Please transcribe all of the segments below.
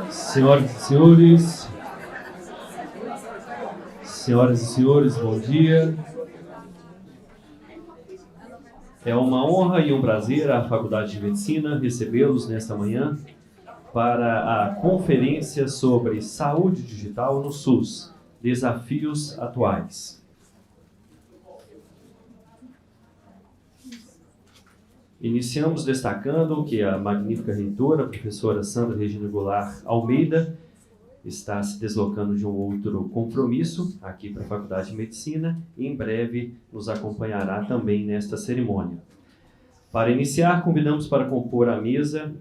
Senhoras e senhores, bom dia. É uma honra e um prazer à Faculdade de Medicina recebê-los nesta manhã para a conferência sobre saúde digital no SUS, desafios atuais. Iniciamos destacando que a magnífica reitora, a professora Sandra Regina Goulart Almeida, está se deslocando de um outro compromisso aqui para a Faculdade de Medicina e em breve nos acompanhará também nesta cerimônia. Para iniciar, convidamos para compor a mesa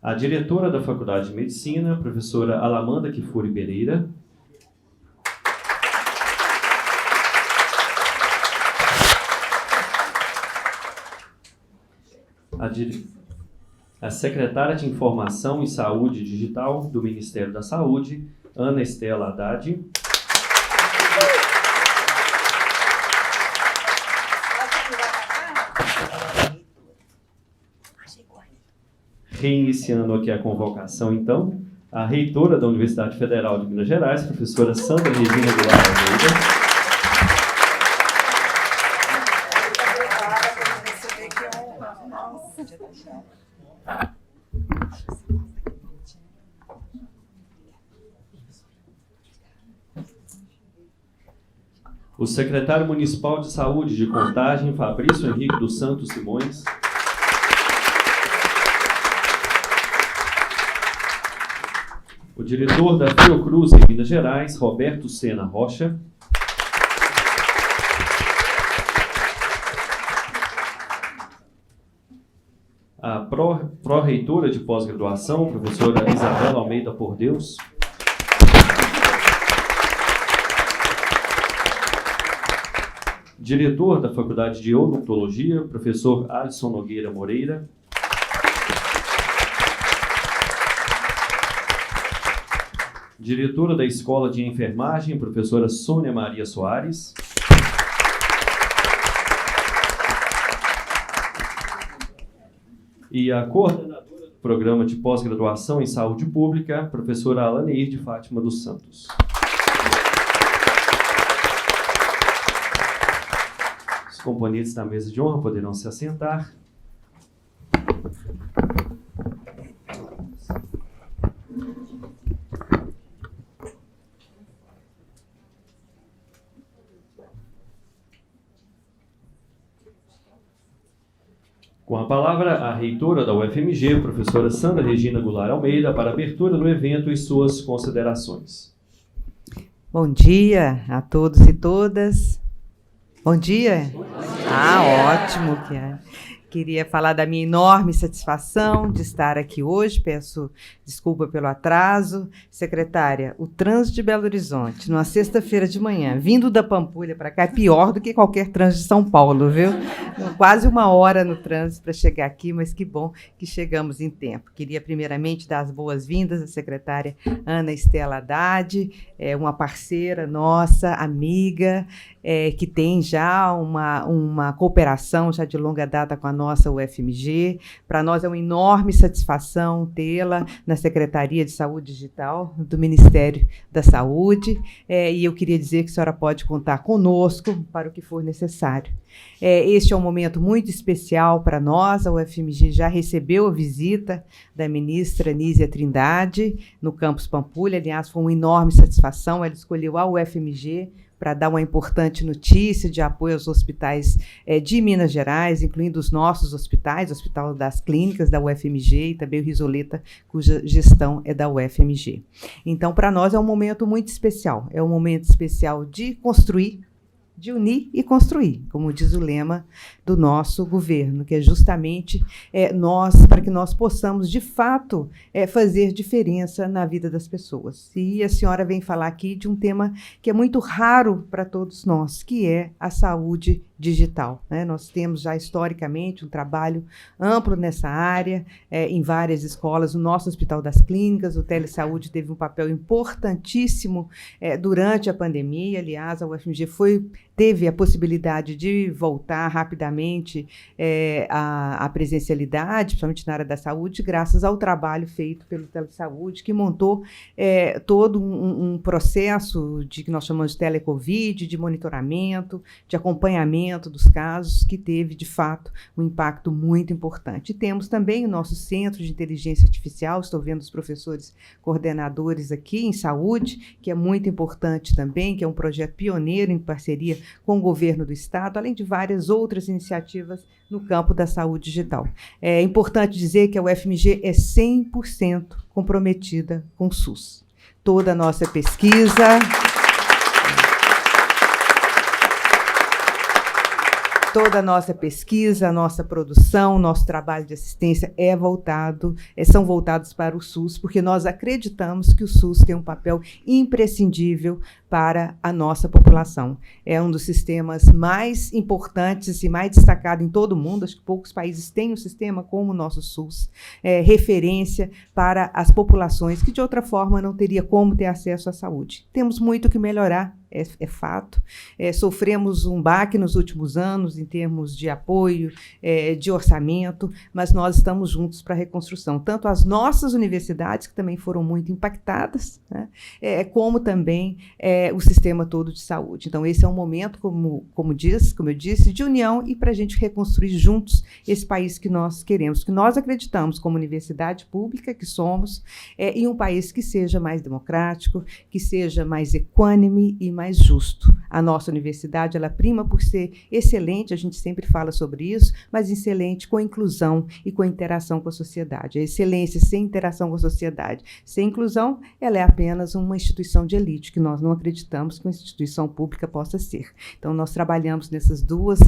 a diretora da Faculdade de Medicina, a professora Alamanda Kifuri Pereira, a secretária de Informação e Saúde Digital do Ministério da Saúde, Ana Estela Haddad. Reiniciando aqui a convocação, então, a reitora da Universidade Federal de Minas Gerais, professora Sandra Regina Goulart Almeida. O secretário municipal de Saúde de Contagem, Fabrício Henrique dos Santos Simões. O diretor da Fiocruz em Minas Gerais, Roberto Sena Rocha. A pró-reitora de pós-graduação, professora Isabela Almeida Por Deus. Diretor da Faculdade de Odontologia, professor Alisson Nogueira Moreira. Diretora da Escola de Enfermagem, professora Sônia Maria Soares. E a coordenadora do Programa de Pós-Graduação em Saúde Pública, professora Alaneir de Fátima dos Santos. Os componentes da mesa de honra poderão se assentar. Com a palavra, a reitora da UFMG, professora Sandra Regina Goulart Almeida, para a abertura do evento e suas considerações. Bom dia a todos e todas. Bom dia? Bom dia. Ótimo que é. Queria falar da minha enorme satisfação de estar aqui hoje. Peço desculpa pelo atraso. Secretária, o trânsito de Belo Horizonte, numa sexta-feira de manhã, vindo da Pampulha para cá, é pior do que qualquer trânsito de São Paulo, viu? Quase uma hora no trânsito para chegar aqui, mas que bom que chegamos em tempo. Queria, primeiramente, dar as boas-vindas à secretária Ana Estela Haddad, uma parceira nossa, amiga, que tem já uma cooperação já de longa data com a nossa UFMG. Para nós é uma enorme satisfação tê-la na Secretaria de Saúde Digital do Ministério da Saúde, e eu queria dizer que a senhora pode contar conosco para o que for necessário. Este é um momento muito especial para nós. A UFMG já recebeu a visita da ministra Nízia Trindade no campus Pampulha. Aliás, foi uma enorme satisfação. Ela escolheu a UFMG para dar uma importante notícia de apoio aos hospitais de Minas Gerais, incluindo os nossos hospitais, o Hospital das Clínicas da UFMG e também o Risoleta, cuja gestão é da UFMG. Então, para nós é um momento muito especial. É um momento especial de construir, de unir e construir, como diz o lema do nosso governo, que é justamente para que nós possamos, de fato, fazer diferença na vida das pessoas. E a senhora vem falar aqui de um tema que é muito raro para todos nós, que é a saúde digital, né? Nós temos já historicamente um trabalho amplo nessa área, em várias escolas. O nosso Hospital das Clínicas, o Telesaúde, teve um papel importantíssimo durante a pandemia. Aliás, a UFMG teve a possibilidade de voltar rapidamente à presencialidade, principalmente na área da saúde, graças ao trabalho feito pelo Telesaúde, que montou todo um processo que nós chamamos de telecovid, de monitoramento, de acompanhamento dos casos, que teve, de fato, um impacto muito importante. E temos também o nosso Centro de Inteligência Artificial, estou vendo os professores coordenadores aqui em saúde, que é muito importante também, que é um projeto pioneiro em parceria com o governo do Estado, além de várias outras iniciativas no campo da saúde digital. É importante dizer que a UFMG é 100% comprometida com o SUS. Toda a nossa pesquisa... Toda a nossa pesquisa, a nossa produção, nosso trabalho de assistência são voltados para o SUS, porque nós acreditamos que o SUS tem um papel imprescindível para a nossa população. É um dos sistemas mais importantes e mais destacado em todo o mundo. Acho que poucos países têm um sistema como o nosso SUS, referência para as populações que, de outra forma, não teria como ter acesso à saúde. Temos muito que melhorar. É fato. Sofremos um baque nos últimos anos em termos de apoio, de orçamento, mas nós estamos juntos para a reconstrução. Tanto as nossas universidades, que também foram muito impactadas, né, como também o sistema todo de saúde. Então, esse é um momento, como eu disse, de união e para a gente reconstruir juntos esse país que nós queremos, que nós acreditamos como universidade pública que somos, em um país que seja mais democrático, que seja mais equânime e mais justo. A nossa universidade, ela prima por ser excelente, a gente sempre fala sobre isso, mas excelente com inclusão e com interação com a sociedade. A excelência sem interação com a sociedade, sem inclusão, ela é apenas uma instituição de elite, que nós não acreditamos que uma instituição pública possa ser. Então, nós trabalhamos nessas duas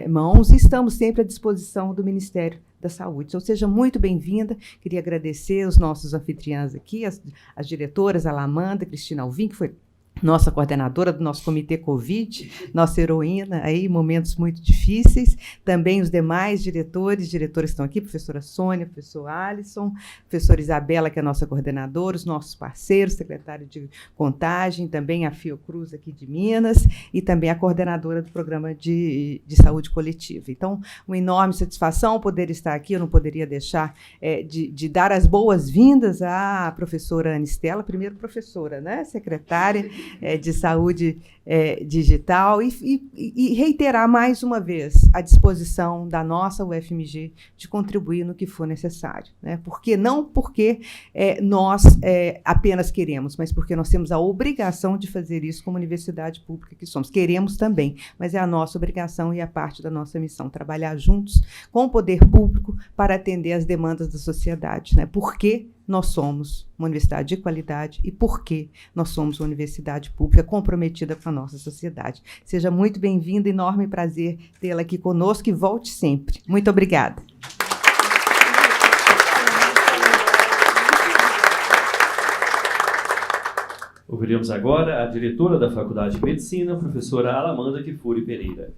mãos e estamos sempre à disposição do Ministério da Saúde. Então, seja muito bem-vinda. Queria agradecer os nossos anfitriãs aqui, as diretoras, a Lamanda, Cristina Alvim, que foi nossa coordenadora do nosso comitê Covid, nossa heroína, aí, momentos muito difíceis. Também os demais diretoras que estão aqui, professora Sônia, professor Alisson, professora Isabela, que é a nossa coordenadora, os nossos parceiros, secretário de Contagem, também a Fiocruz aqui de Minas, e também a coordenadora do programa de saúde coletiva. Então, uma enorme satisfação poder estar aqui. Eu não poderia deixar de dar as boas-vindas à professora Anistela, primeiro professora, né, secretária de saúde digital, e reiterar mais uma vez a disposição da nossa UFMG de contribuir no que for necessário, né? Não porque nós apenas queremos, mas porque nós temos a obrigação de fazer isso como universidade pública que somos. Queremos também, mas é a nossa obrigação e a parte da nossa missão, trabalhar juntos com o poder público para atender às demandas da sociedade, né? Porque nós somos uma universidade de qualidade e porque nós somos uma universidade pública comprometida com a nossa sociedade. Seja muito bem-vinda, enorme prazer tê-la aqui conosco e volte sempre. Muito obrigada. Ouviremos agora a diretora da Faculdade de Medicina, professora Alamanda Kifuri Pereira.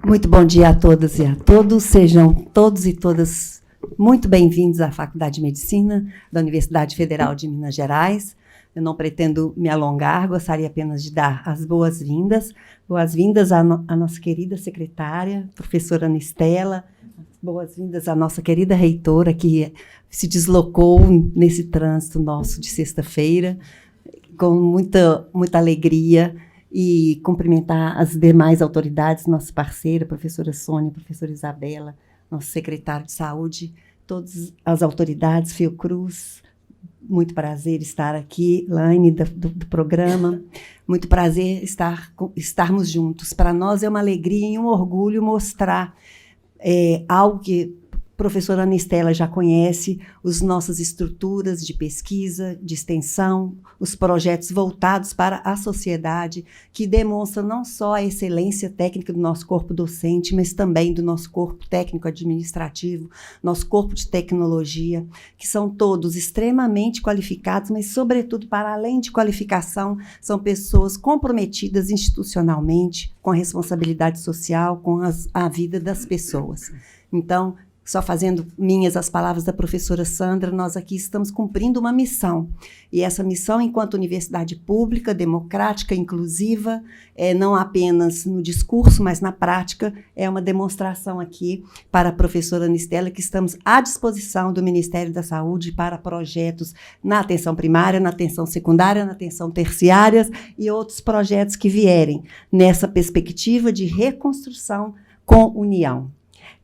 Muito bom dia a todas e a todos. Sejam todos e todas muito bem-vindos à Faculdade de Medicina da Universidade Federal de Minas Gerais. Eu não pretendo me alongar, gostaria apenas de dar as boas-vindas. Boas-vindas à nossa querida secretária, professora Anistela. Boas-vindas à nossa querida reitora, que se deslocou nesse trânsito nosso de sexta-feira, com muita alegria, e cumprimentar as demais autoridades, nossa parceira, professora Sônia, professora Isabela, nosso secretário de saúde, todas as autoridades, Fiocruz. Muito prazer estar aqui, Laine, do programa. Muito prazer estarmos juntos. Para nós é uma alegria e um orgulho mostrar algo que professora Ana Estela já conhece as nossas estruturas de pesquisa, de extensão, os projetos voltados para a sociedade, que demonstram não só a excelência técnica do nosso corpo docente, mas também do nosso corpo técnico-administrativo, nosso corpo de tecnologia, que são todos extremamente qualificados, mas, sobretudo, para além de qualificação, são pessoas comprometidas institucionalmente, com a responsabilidade social, com a vida das pessoas. Então, só fazendo minhas as palavras da professora Sandra, nós aqui estamos cumprindo uma missão. E essa missão, enquanto universidade pública, democrática, inclusiva, não apenas no discurso, mas na prática, é uma demonstração aqui para a professora Ana Estela, que estamos à disposição do Ministério da Saúde para projetos na atenção primária, na atenção secundária, na atenção terciária e outros projetos que vierem nessa perspectiva de reconstrução com união.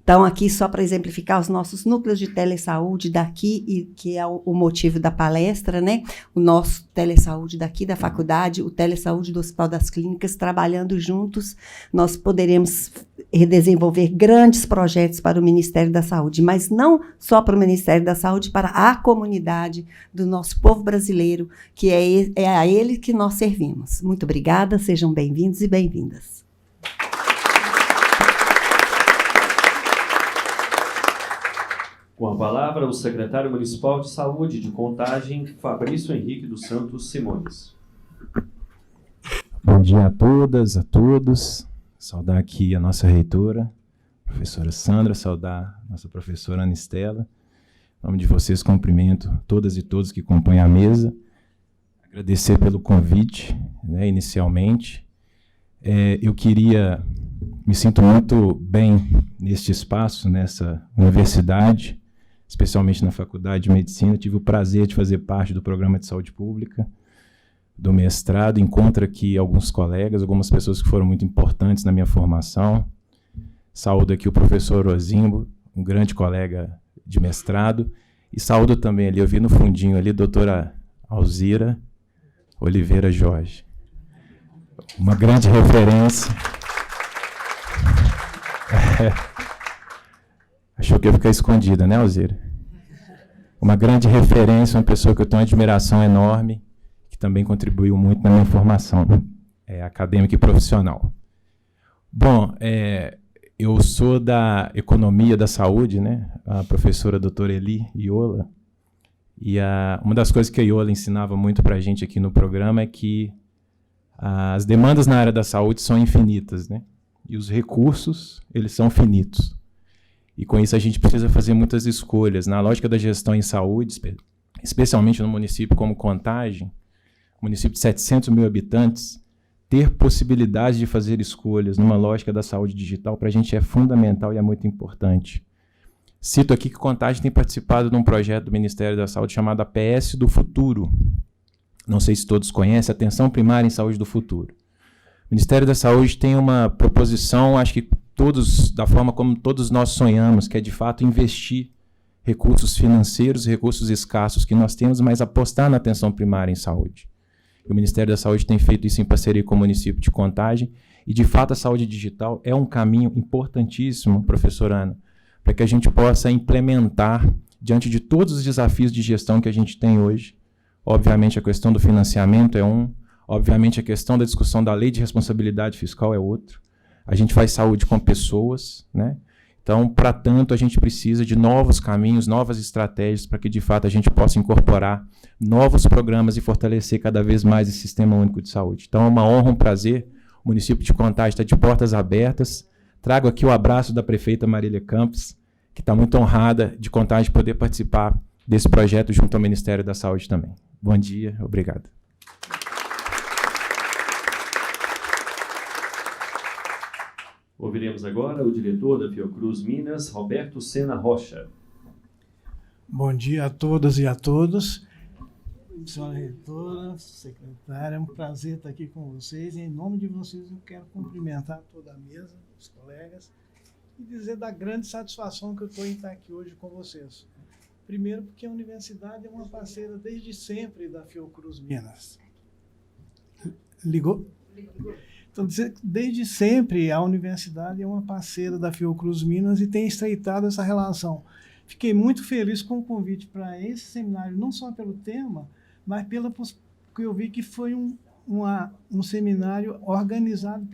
Então, aqui, só para exemplificar os nossos núcleos de telesaúde daqui, e que é o motivo da palestra, né? O nosso telesaúde daqui da faculdade, o telesaúde do Hospital das Clínicas, trabalhando juntos, nós poderemos desenvolver grandes projetos para o Ministério da Saúde, mas não só para o Ministério da Saúde, para a comunidade do nosso povo brasileiro, que é a ele que nós servimos. Muito obrigada, sejam bem-vindos e bem-vindas. Com a palavra, o secretário municipal de saúde de Contagem, Fabrício Henrique dos Santos Simões. Bom dia a todas, a todos. Saudar aqui a nossa reitora, professora Sandra, saudar a nossa professora Ana Estela. Em nome de vocês, cumprimento todas e todos que compõem a mesa. Agradecer pelo convite, né, inicialmente. Me sinto muito bem neste espaço, nessa universidade, especialmente na Faculdade de Medicina. Tive o prazer de fazer parte do Programa de Saúde Pública, do mestrado. Encontro aqui alguns colegas, algumas pessoas que foram muito importantes na minha formação. Saúdo aqui o professor Ozimbo, um grande colega de mestrado. E saúdo também ali, eu vi no fundinho ali, a doutora Alzira Oliveira Jorge. Uma grande referência. Achou que ia ficar escondida, né, Alzira? Uma grande referência, uma pessoa que eu tenho uma admiração enorme, que também contribuiu muito na minha formação acadêmica e profissional. Bom, eu sou da economia da saúde, né? A professora doutora Eli Iola, e uma das coisas que a Iola ensinava muito para a gente aqui no programa é que as demandas na área da saúde são infinitas, né? E os recursos, eles são finitos. E com isso a gente precisa fazer muitas escolhas. Na lógica da gestão em saúde, especialmente no município como Contagem, município de 700 mil habitantes, ter possibilidade de fazer escolhas numa lógica da saúde digital, para a gente é fundamental e é muito importante. Cito aqui que Contagem tem participado de um projeto do Ministério da Saúde chamado APS do Futuro. Não sei se todos conhecem, Atenção Primária em Saúde do Futuro. O Ministério da Saúde tem uma proposição, acho que todos, da forma como todos nós sonhamos, que é de fato investir recursos financeiros, recursos escassos que nós temos, mas apostar na atenção primária em saúde. E o Ministério da Saúde tem feito isso em parceria com o município de Contagem, e de fato a saúde digital é um caminho importantíssimo, professora Ana, para que a gente possa implementar, diante de todos os desafios de gestão que a gente tem hoje. Obviamente a questão do financiamento é um, obviamente a questão da discussão da lei de responsabilidade fiscal é outro. A gente faz saúde com pessoas, né? Então, para tanto, a gente precisa de novos caminhos, novas estratégias para que, de fato, a gente possa incorporar novos programas e fortalecer cada vez mais esse Sistema Único de Saúde. Então, é uma honra, um prazer. O município de Contagem está de portas abertas. Trago aqui o abraço da prefeita Marília Campos, que está muito honrada de Contagem poder participar desse projeto junto ao Ministério da Saúde também. Bom dia, obrigado. Ouviremos agora o diretor da Fiocruz Minas, Roberto Sena Rocha. Bom dia a todas e a todos. Senhora reitora, secretária, é um prazer estar aqui com vocês. E em nome de vocês eu quero cumprimentar toda a mesa, os colegas, e dizer da grande satisfação que eu estou em estar aqui hoje com vocês. Primeiro porque a universidade é uma parceira desde sempre da Fiocruz Minas. Ligou? Então, desde sempre, a universidade é uma parceira da Fiocruz Minas e tem estreitado essa relação. Fiquei muito feliz com o convite para esse seminário, não só pelo tema, mas porque eu vi que foi um seminário organizado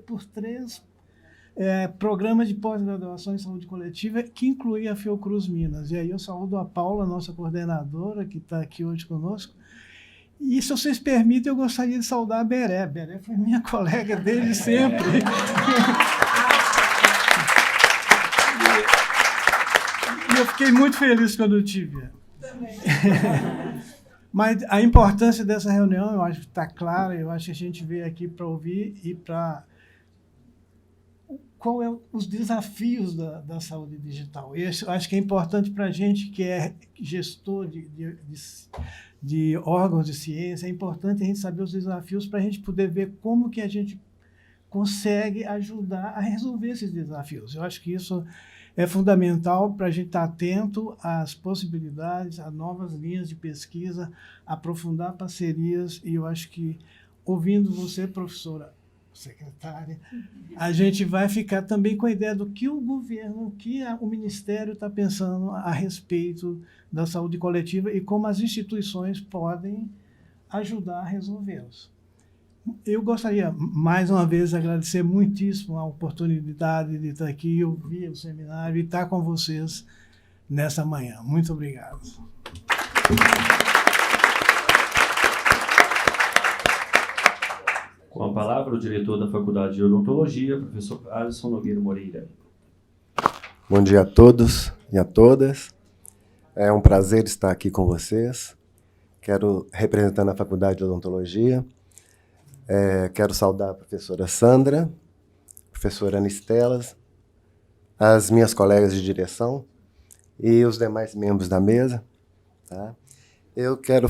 por três programas de pós-graduação em saúde coletiva, que incluía a Fiocruz Minas. E aí eu saúdo a Paula, nossa coordenadora, que está aqui hoje conosco. E, se vocês permitem, eu gostaria de saudar a Beré. Beré foi minha colega desde sempre. E eu fiquei muito feliz quando eu tive. Mas a importância dessa reunião, eu acho que está clara, eu acho que a gente veio aqui para ouvir e para... Qual é os desafios da saúde digital? Eu acho que é importante para a gente que é gestor de órgãos de ciência, é importante a gente saber os desafios para a gente poder ver como que a gente consegue ajudar a resolver esses desafios. Eu acho que isso é fundamental para a gente estar atento às possibilidades, a novas linhas de pesquisa, aprofundar parcerias, e eu acho que, ouvindo você, professora, secretária, a gente vai ficar também com a ideia do que o governo, o que o Ministério está pensando a respeito da saúde coletiva e como as instituições podem ajudar a resolvê-los. Eu gostaria, mais uma vez, de agradecer muitíssimo a oportunidade de estar aqui, ouvir o seminário e estar com vocês nessa manhã. Muito obrigado. Com a palavra, o diretor da Faculdade de Odontologia, professor Alisson Nogueira Moreira. Bom dia a todos e a todas. É um prazer estar aqui com vocês. Quero, representando a Faculdade de Odontologia, quero saudar a professora Sandra, a professora Anistela, as minhas colegas de direção e os demais membros da mesa. Tá? Eu quero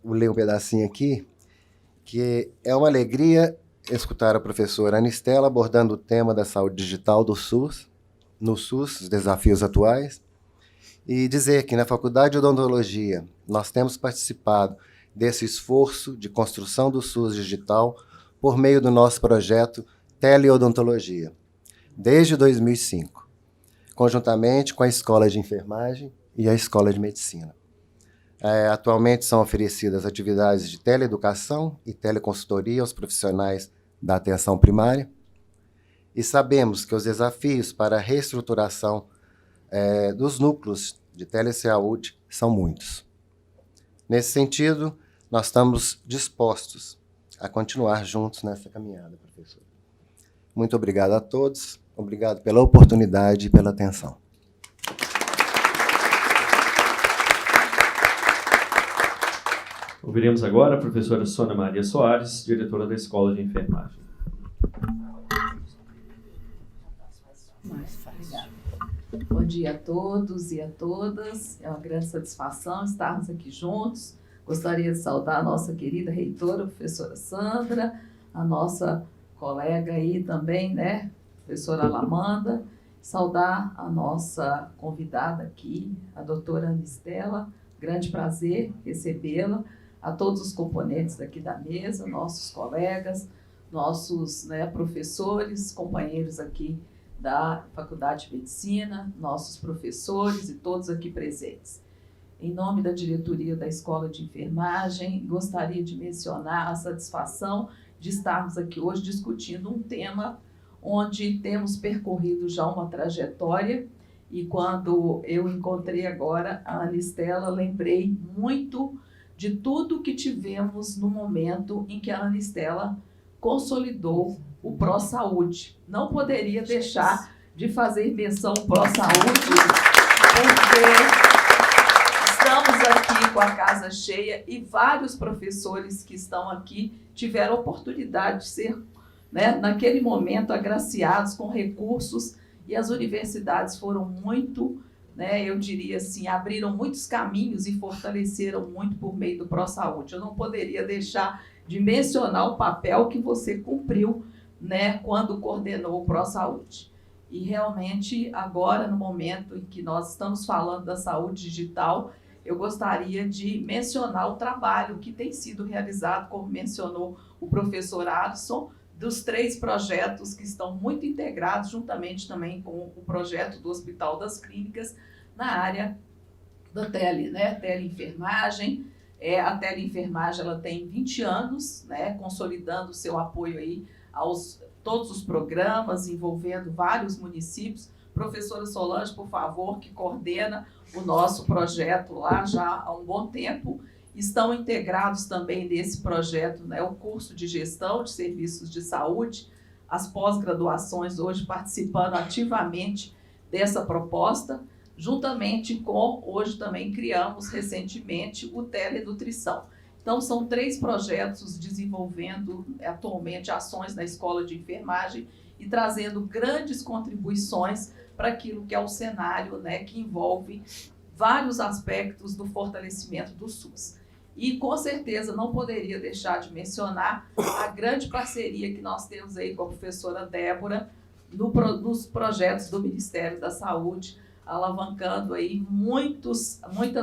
ler um pedacinho aqui, que é uma alegria escutar a professora Anistela abordando o tema da saúde digital do SUS, no SUS, os desafios atuais, e dizer que na Faculdade de Odontologia nós temos participado desse esforço de construção do SUS digital por meio do nosso projeto Teleodontologia, desde 2005, conjuntamente com a Escola de Enfermagem e a Escola de Medicina. Atualmente são oferecidas atividades de teleeducação e teleconsultoria aos profissionais da atenção primária, e sabemos que os desafios para a reestruturação dos núcleos de telesaúde são muitos. Nesse sentido, nós estamos dispostos a continuar juntos nessa caminhada, professor. Muito obrigado a todos, obrigado pela oportunidade e pela atenção. Ouviremos agora a professora Sônia Maria Soares, diretora da Escola de Enfermagem. Bom dia a todos e a todas. É uma grande satisfação estarmos aqui juntos. Gostaria de saudar a nossa querida reitora, a professora Sandra, a nossa colega aí também, né, professora Alamanda, saudar a nossa convidada aqui, a doutora Anistela, grande prazer recebê-la, a todos os componentes daqui da mesa, nossos colegas, nossos, né, professores, companheiros aqui da Faculdade de Medicina, nossos professores e todos aqui presentes. Em nome da diretoria da Escola de Enfermagem, gostaria de mencionar a satisfação de estarmos aqui hoje discutindo um tema onde temos percorrido já uma trajetória, e quando eu encontrei agora a Anistela, lembrei muito de tudo que tivemos no momento em que a Anistela consolidou o Pró-Saúde. Não poderia deixar de fazer menção ao Pró-Saúde, porque estamos aqui com a casa cheia e vários professores que estão aqui tiveram a oportunidade de ser, né, naquele momento, agraciados com recursos, e as universidades foram muito, né, eu diria assim, abriram muitos caminhos e fortaleceram muito por meio do Pró-Saúde. Eu não poderia deixar de mencionar o papel que você cumpriu, né, quando coordenou o Pró-Saúde. E realmente, agora, no momento em que nós estamos falando da saúde digital, eu gostaria de mencionar o trabalho que tem sido realizado, como mencionou o professor Alisson, dos 3 projetos que estão muito integrados, juntamente também com o projeto do Hospital das Clínicas, na área da teleenfermagem. A teleenfermagem ela tem 20 anos, né, consolidando o seu apoio aí aos todos os programas, envolvendo vários municípios. Professora Solange, por favor, que coordena o nosso projeto lá já há um bom tempo. Estão integrados também nesse projeto, né, o curso de gestão de serviços de saúde, as pós-graduações hoje participando ativamente dessa proposta, juntamente com, hoje também criamos recentemente o Telenutrição. Então, são 3 projetos desenvolvendo atualmente ações na escola de enfermagem e trazendo grandes contribuições para aquilo que é o cenário, né, que envolve vários aspectos do fortalecimento do SUS. E, com certeza, não poderia deixar de mencionar a grande parceria que nós temos aí com a professora Débora nos projetos do Ministério da Saúde, alavancando aí muitas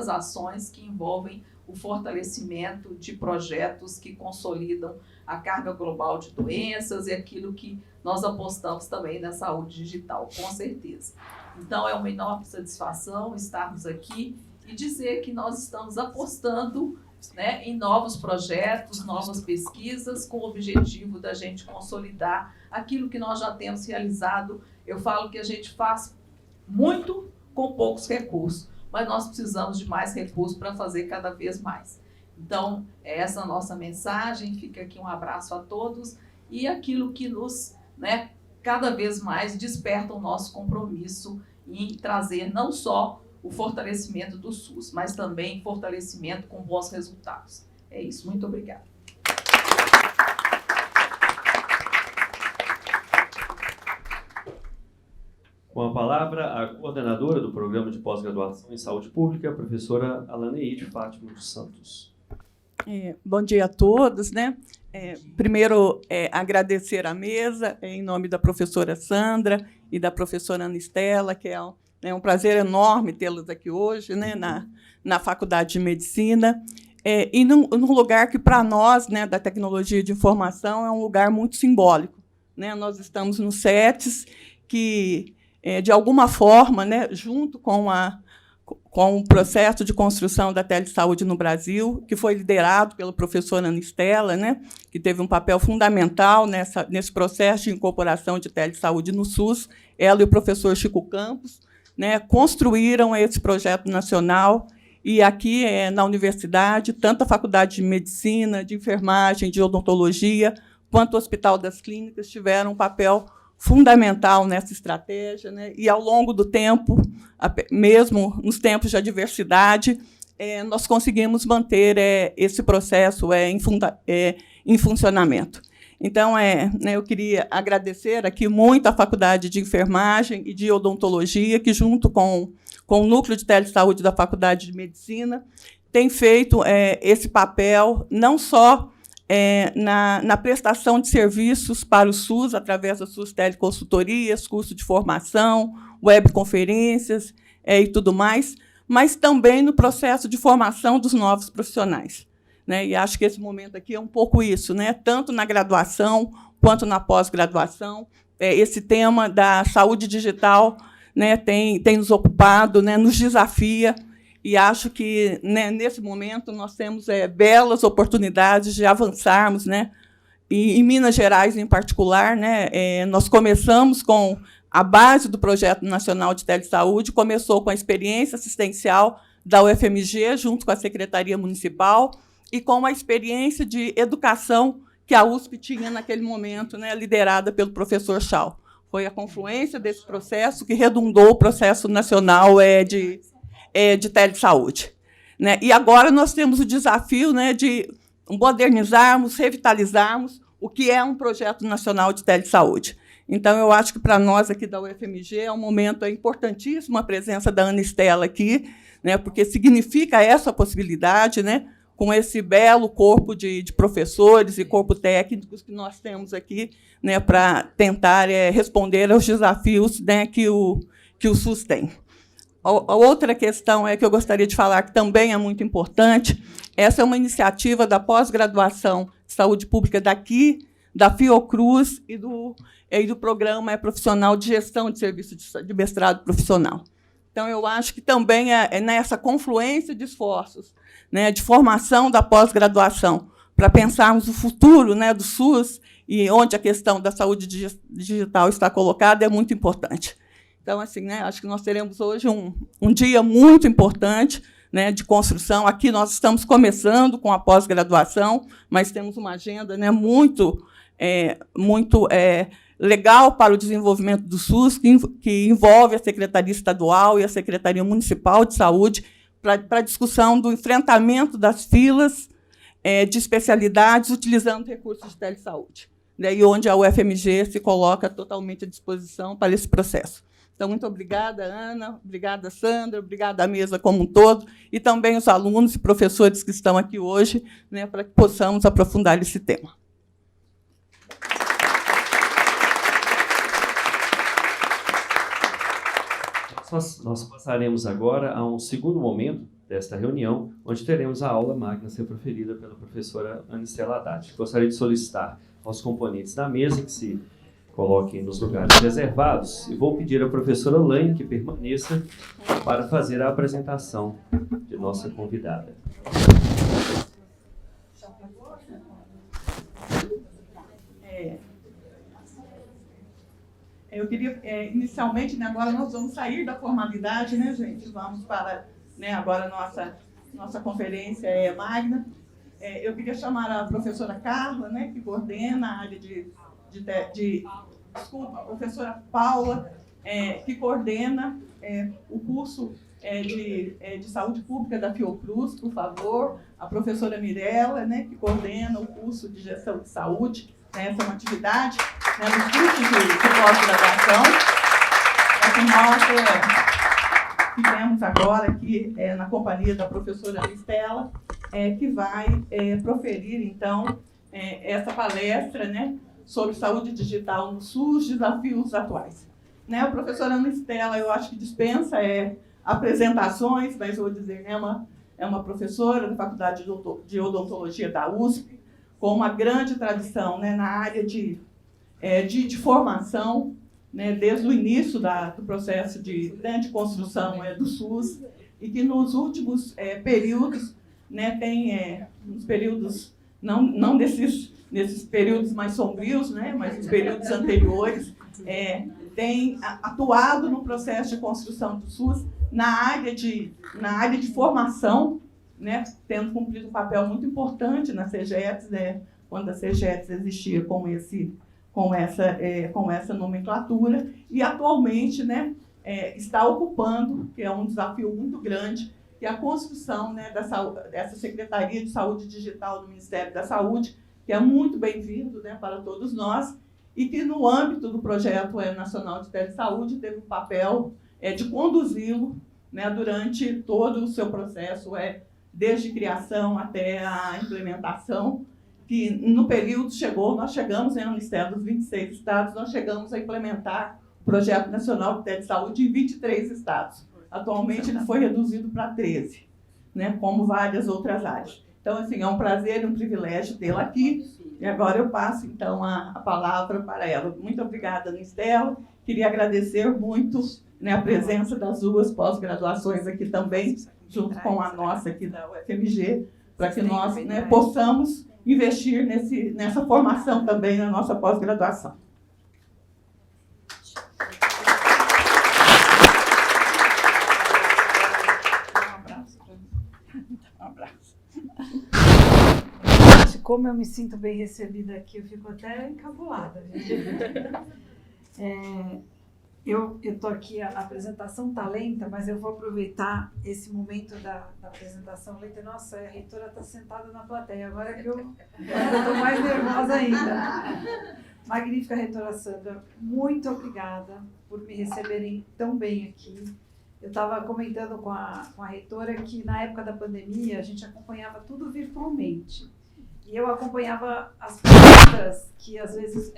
ações que envolvem o fortalecimento de projetos que consolidam a carga global de doenças e aquilo que nós apostamos também na saúde digital, com certeza. Então, é uma enorme satisfação estarmos aqui e dizer que nós estamos apostando, né, em novos projetos, novas pesquisas, com o objetivo da gente consolidar aquilo que nós já temos realizado. Eu falo que a gente faz muito com poucos recursos, mas nós precisamos de mais recursos para fazer cada vez mais. Então, essa é a nossa mensagem, fica aqui um abraço a todos e aquilo que nos, né, cada vez mais desperta o nosso compromisso em trazer não só o fortalecimento do SUS, mas também fortalecimento com bons resultados. É isso, muito obrigada. Com a palavra, a coordenadora do Programa de Pós-Graduação em Saúde Pública, a professora Alaneide Fátima dos Santos. Bom dia a todos, né? Primeiro, agradecer à mesa, em nome da professora Sandra e da professora Ana Estela, que é um prazer enorme tê-las aqui hoje, né, na Faculdade de Medicina, e num lugar que, para nós, né, da tecnologia de informação, é um lugar muito simbólico, né? Nós estamos no CETES, que, de alguma forma, né, junto com o processo de construção da telesaúde no Brasil, que foi liderado pela professora Ana Estela, né, que teve um papel fundamental nesse processo de incorporação de telesaúde no SUS, ela e o professor Chico Campos, né, construíram esse projeto nacional, e aqui na universidade, tanto a Faculdade de Medicina, de Enfermagem, de Odontologia, quanto o Hospital das Clínicas tiveram um papel fundamental nessa estratégia, né? E, ao longo do tempo, mesmo nos tempos de adversidade, nós conseguimos manter esse processo em funcionamento. Então, eu queria agradecer aqui muito à Faculdade de Enfermagem e de Odontologia, que, junto com o Núcleo de Telesaúde da Faculdade de Medicina, tem feito esse papel não só na prestação de serviços para o SUS, através das suas teleconsultorias, curso de formação, webconferências e tudo mais, mas também no processo de formação dos novos profissionais, né? E acho que esse momento aqui é um pouco isso, né? Tanto na graduação quanto na pós-graduação. Esse tema da saúde digital, né, tem nos ocupado, né, nos desafia, e acho que, né, nesse momento nós temos belas oportunidades de avançarmos, né? E em Minas Gerais, em particular, né, nós começamos com a base do Projeto Nacional de Telesaúde, começou com a experiência assistencial da UFMG, junto com a Secretaria Municipal, e com a experiência de educação que a USP tinha naquele momento, né, liderada pelo professor Chau. Foi a confluência desse processo que redundou o processo nacional de telesaúde, né? E agora nós temos o desafio, né, de modernizarmos, revitalizarmos o que é um projeto nacional de telesaúde. Então, eu acho que, para nós aqui da UFMG, é um momento importantíssimo a presença da Ana Estela aqui, né, porque significa essa possibilidade, né, com esse belo corpo de professores e corpo técnicos que nós temos aqui, né, para tentar responder aos desafios, né, que o SUS tem. A outra questão que eu gostaria de falar, que também é muito importante, essa é uma iniciativa da pós-graduação de saúde pública daqui da Fiocruz e do Programa Profissional de Gestão de Serviço de Mestrado Profissional. Então, eu acho que também é nessa confluência de esforços, né, de formação da pós-graduação, para pensarmos o futuro, né, do SUS e onde a questão da saúde digital está colocada, é muito importante. Então, assim, né, acho que nós teremos hoje um dia muito importante, né, de construção. Aqui nós estamos começando com a pós-graduação, mas temos uma agenda, né, muito legal para o desenvolvimento do SUS, que envolve a Secretaria Estadual e a Secretaria Municipal de Saúde, para a discussão do enfrentamento das filas de especialidades utilizando recursos de telesaúde, né, e onde a UFMG se coloca totalmente à disposição para esse processo. Então, muito obrigada, Ana, obrigada, Sandra, obrigada à mesa como um todo, e também os alunos e professores que estão aqui hoje, né, para que possamos aprofundar esse tema. Nós passaremos agora a um segundo momento desta reunião, onde teremos a aula magna a ser proferida pela professora Anistela Haddad. Gostaria de solicitar aos componentes da mesa que se coloquem nos lugares reservados, e vou pedir à professora Laine que permaneça para fazer a apresentação de nossa convidada. Eu queria, inicialmente, né, agora nós vamos sair da formalidade, né, gente? Vamos para, né, agora nossa conferência magna. Eu queria chamar a professora Carla, né, que coordena a área desculpa, a professora Paula, que coordena o curso de saúde pública da Fiocruz, por favor. A professora Mirella, né, que coordena o curso de gestão de saúde. Essa é uma atividade, né, dos cursos de pós-graduação, que nós tivemos agora aqui na companhia da professora Anistela, que vai proferir, então, essa palestra, né, sobre saúde digital no SUS, desafios atuais. Né, a professora Anistela, eu acho que dispensa apresentações, mas vou dizer, né, é uma professora da Faculdade de Odontologia da USP, com uma grande tradição, né, na área de formação, né, desde o início do processo de construção do SUS, e que nos últimos períodos, né, tem uns períodos, não nesses períodos mais sombrios, né, mas nos períodos anteriores, tem atuado no processo de construção do SUS na área de formação, né, tendo cumprido um papel muito importante na CGETS, né, quando a CGETS existia com essa nomenclatura, e atualmente, né, está ocupando, que é um desafio muito grande, que é a construção, né, dessa Secretaria de Saúde Digital do Ministério da Saúde, que é muito bem-vindo, né, para todos nós, e que, no âmbito do Projeto Nacional de Telesaúde, teve o papel de conduzi-lo, né, durante todo o seu processo, desde criação até a implementação, que no período nós chegamos, né, no Ministério dos 26 estados, nós chegamos a implementar o Projeto Nacional de Telesaúde em 23 estados. Atualmente ele foi reduzido para 13, né, como várias outras áreas. Então, assim, é um prazer e um privilégio tê-la aqui, e agora eu passo, então, a palavra para ela. Muito obrigada, Anistela. Queria agradecer muito, né, a presença das duas pós-graduações aqui também, junto com a nossa aqui da UFMG, para que nós, né, possamos investir nessa formação também na nossa pós-graduação. Um abraço. Como eu me sinto bem recebida aqui, eu fico até encabulada. Eu estou aqui, a apresentação está lenta, mas eu vou aproveitar esse momento da apresentação lenta. Nossa, a reitora está sentada na plateia, agora que eu estou mais nervosa ainda. Magnífica reitora Sandra, muito obrigada por me receberem tão bem aqui. Eu estava comentando com a reitora que na época da pandemia a gente acompanhava tudo virtualmente. E eu acompanhava as palestras que às vezes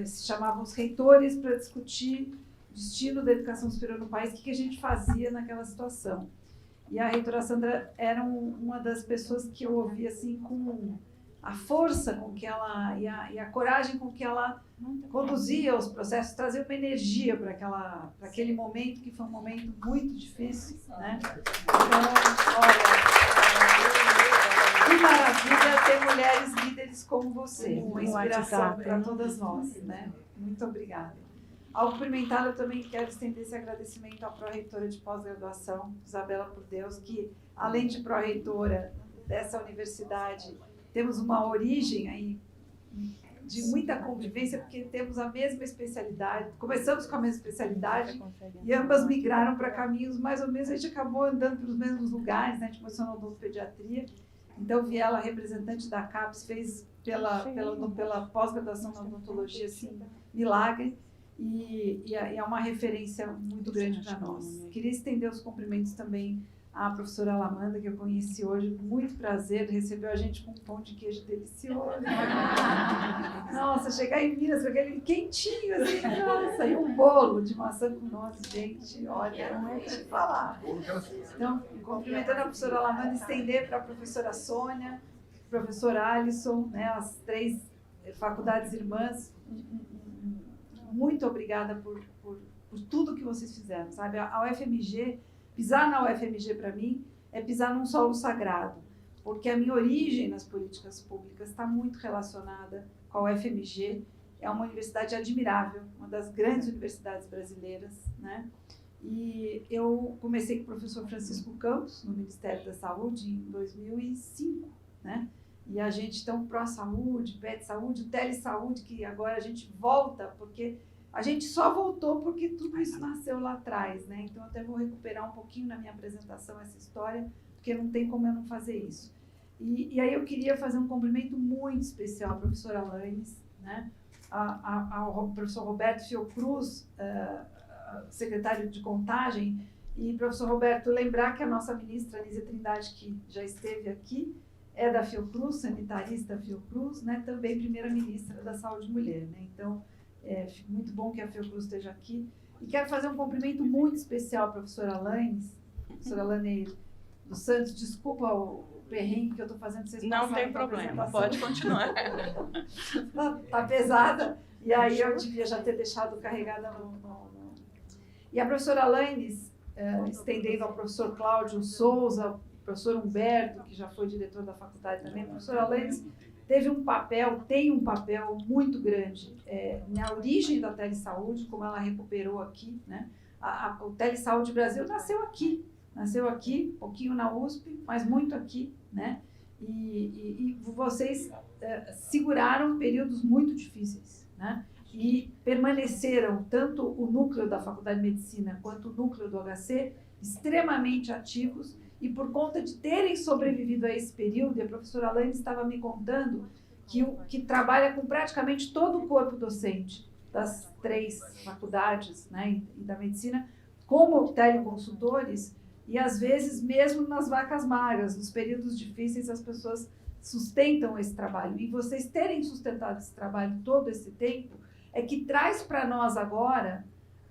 se chamavam os reitores para discutir o destino da educação superior no país, o que a gente fazia naquela situação. E a reitora Sandra era uma das pessoas que eu ouvia assim, com a força com que ela e a coragem com que ela conduzia os processos, trazia uma energia para aquele momento, que foi um momento muito difícil, né? Então, olha, que maravilha ter mulheres líderes como você, uma inspiração para todas nós, né? Muito obrigada. Ao cumprimentá-la, eu também quero estender esse agradecimento à pró-reitora de pós-graduação, Isabela Por Deus, que, além de pró-reitora dessa universidade, temos uma origem aí de muita convivência, porque temos a mesma especialidade, começamos com a mesma especialidade e ambas migraram para caminhos mais ou menos, a gente acabou andando pelos mesmos lugares, né? A gente começou na odontopediatria, então Viela, representante da CAPES, fez pela pós-graduação na odontologia, assim, milagre, e é uma referência muito grande para nós. Queria estender os cumprimentos também à professora Alamanda, que eu conheci hoje, com muito prazer, recebeu a gente com um pão de queijo delicioso. Nossa, chegar em Minas com aquele quentinho, assim, nossa, e um bolo de maçã com nozes, gente, olha, não é de falar. Então, cumprimentando a professora Alamanda, estender para a professora Sônia, professora Alisson, né, as 3 faculdades irmãs, muito obrigada por tudo que vocês fizeram, sabe? A UFMG, pisar na UFMG para mim é pisar num solo sagrado, porque a minha origem nas políticas públicas está muito relacionada com a UFMG, é uma universidade admirável, uma das grandes universidades brasileiras, né? E eu comecei com o professor Francisco Campos, no Ministério da Saúde, em 2005, né? E a gente, então, pró-saúde, pet-saúde, tele-saúde, que agora a gente volta, porque a gente só voltou porque tudo isso nasceu lá atrás, né? Então, eu até vou recuperar um pouquinho na minha apresentação essa história, porque não tem como eu não fazer isso. E aí eu queria fazer um cumprimento muito especial à professora Alaines, né? Ao professor Roberto Fiocruz, secretário de Contagem, e, professor Roberto, lembrar que a nossa ministra Anísia Trindade, que já esteve aqui, é da Fiocruz, sanitarista Fiocruz, né? Também primeira-ministra da Saúde Mulher, né? Então, muito bom que a Fiocruz esteja aqui. E quero fazer um cumprimento muito especial à professora Alaines, professora Laneiro dos Santos. Desculpa o perrengue que eu estou fazendo vocês passarem. Não tem problema, pode continuar. Tá pesada, e aí eu devia já ter deixado carregada E a professora Alaines, estendendo ao professor Cláudio Souza, professor Humberto, que já foi diretor da faculdade também, a professora Alaines tem um papel muito grande na origem da telesaúde, como ela recuperou aqui, né? O Telesaúde Brasil nasceu aqui, um pouquinho na USP, mas muito aqui, né? E vocês seguraram períodos muito difíceis, né? E permaneceram, tanto o núcleo da Faculdade de Medicina quanto o núcleo do HC, extremamente ativos, e por conta de terem sobrevivido a esse período, e a professora Alaine estava me contando que trabalha com praticamente todo o corpo docente das 3 faculdades, né, e da medicina, como teleconsultores, e às vezes mesmo nas vacas magras, nos períodos difíceis, as pessoas sustentam esse trabalho. E vocês terem sustentado esse trabalho todo esse tempo, é que traz para nós agora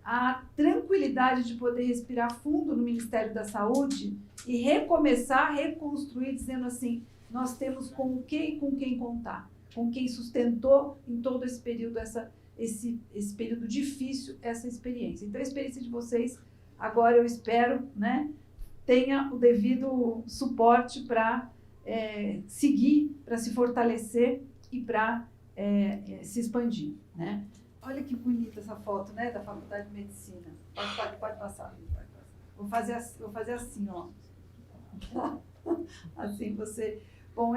a tranquilidade de poder respirar fundo no Ministério da Saúde e recomeçar, reconstruir, dizendo assim, nós temos com quem contar, com quem sustentou em todo esse período, esse período difícil, essa experiência. Então, a experiência de vocês, agora eu espero, né, tenha o devido suporte para seguir, para se fortalecer e para se expandir, né? Olha que bonita essa foto, né, da Faculdade de Medicina. Pode passar. Vou fazer assim, ó. Assim você... Bom,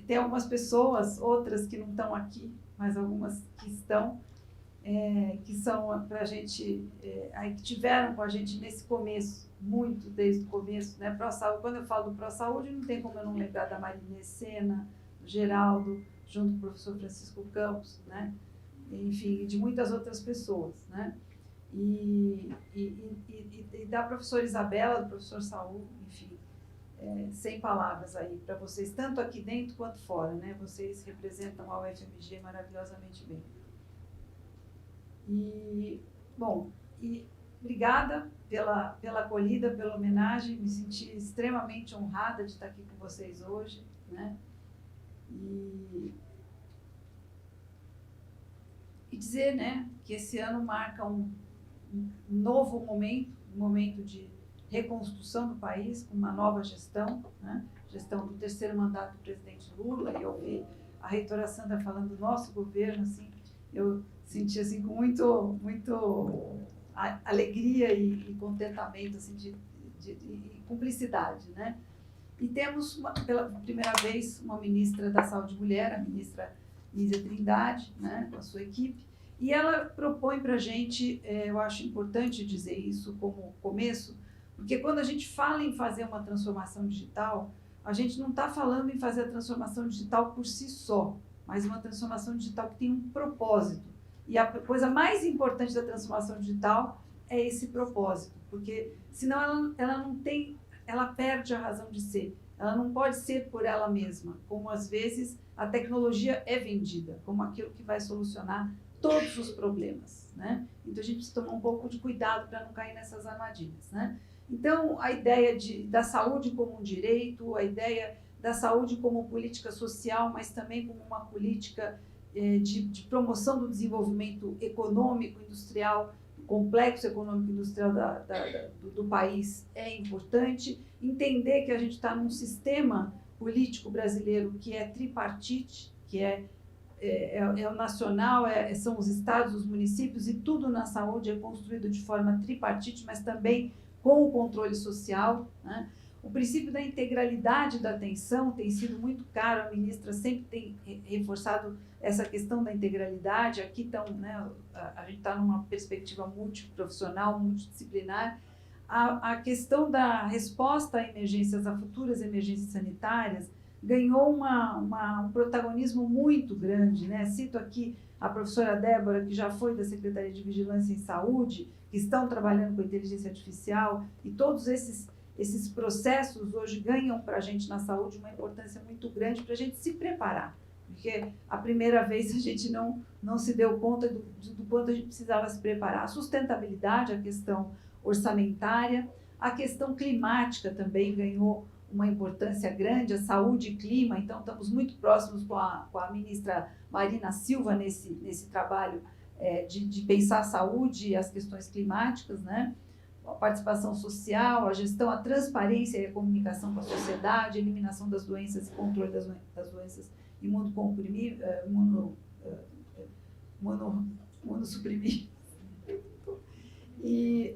tem algumas pessoas, outras que não estão aqui, mas algumas que estão, que são para a gente, aí que tiveram com a gente nesse começo, muito desde o começo, né? Pró-saúde. Quando eu falo do pró-saúde, não tem como eu não lembrar da Marina Sena, do Geraldo, junto com o professor Francisco Campos, né? Enfim, de muitas outras pessoas, né? E da professora Isabela, do professor Saul, enfim, sem palavras aí para vocês, tanto aqui dentro quanto fora, né? Vocês representam a UFMG maravilhosamente bem. E, bom, obrigada pela acolhida, pela homenagem, me senti extremamente honrada de estar aqui com vocês hoje, né? E dizer, né, que esse ano marca um novo momento, um momento de reconstrução do país, com uma nova gestão, né, gestão do terceiro mandato do presidente Lula, e eu vi a reitora Sandra falando do nosso governo, assim, eu senti assim, com muito alegria e contentamento, assim, de cumplicidade, né? E temos, pela primeira vez, uma ministra da Saúde Mulher, a ministra Nízia Trindade, né, com a sua equipe, e ela propõe para a gente, eu acho importante dizer isso como começo, porque quando a gente fala em fazer uma transformação digital, a gente não está falando em fazer a transformação digital por si só, mas uma transformação digital que tem um propósito. E a coisa mais importante da transformação digital é esse propósito, porque senão ela perde a razão de ser. Ela não pode ser por ela mesma, como às vezes a tecnologia é vendida, como aquilo que vai solucionar todos os problemas, né? Então a gente precisa tomar um pouco de cuidado para não cair nessas armadilhas, né? Então a ideia da saúde como um direito, a ideia da saúde como política social, mas também como uma política de promoção do desenvolvimento econômico, industrial, complexo econômico e industrial do país é importante. Entender que a gente está num sistema político brasileiro que é tripartite, que é o nacional, são os estados, os municípios, e tudo na saúde é construído de forma tripartite, mas também com o controle social, né? O princípio da integralidade da atenção tem sido muito caro, a ministra sempre tem reforçado essa questão da integralidade. Aqui estão, né, a gente está numa perspectiva multiprofissional, multidisciplinar. A questão da resposta a emergências, a futuras emergências sanitárias, ganhou um protagonismo muito grande, né? Cito aqui a professora Débora, que já foi da Secretaria de Vigilância em Saúde, que estão trabalhando com inteligência artificial, e todos esses processos hoje ganham para a gente na saúde uma importância muito grande para a gente se preparar, porque a primeira vez a gente não se deu conta do quanto a gente precisava se preparar. A sustentabilidade, a questão orçamentária, a questão climática também ganhou uma importância grande, a saúde e clima. Então estamos muito próximos com a ministra Marina Silva nesse trabalho de pensar a saúde e as questões climáticas, né? A participação social, a gestão, a transparência e a comunicação com a sociedade, a eliminação das doenças e controle das doenças imunossuprimidas. E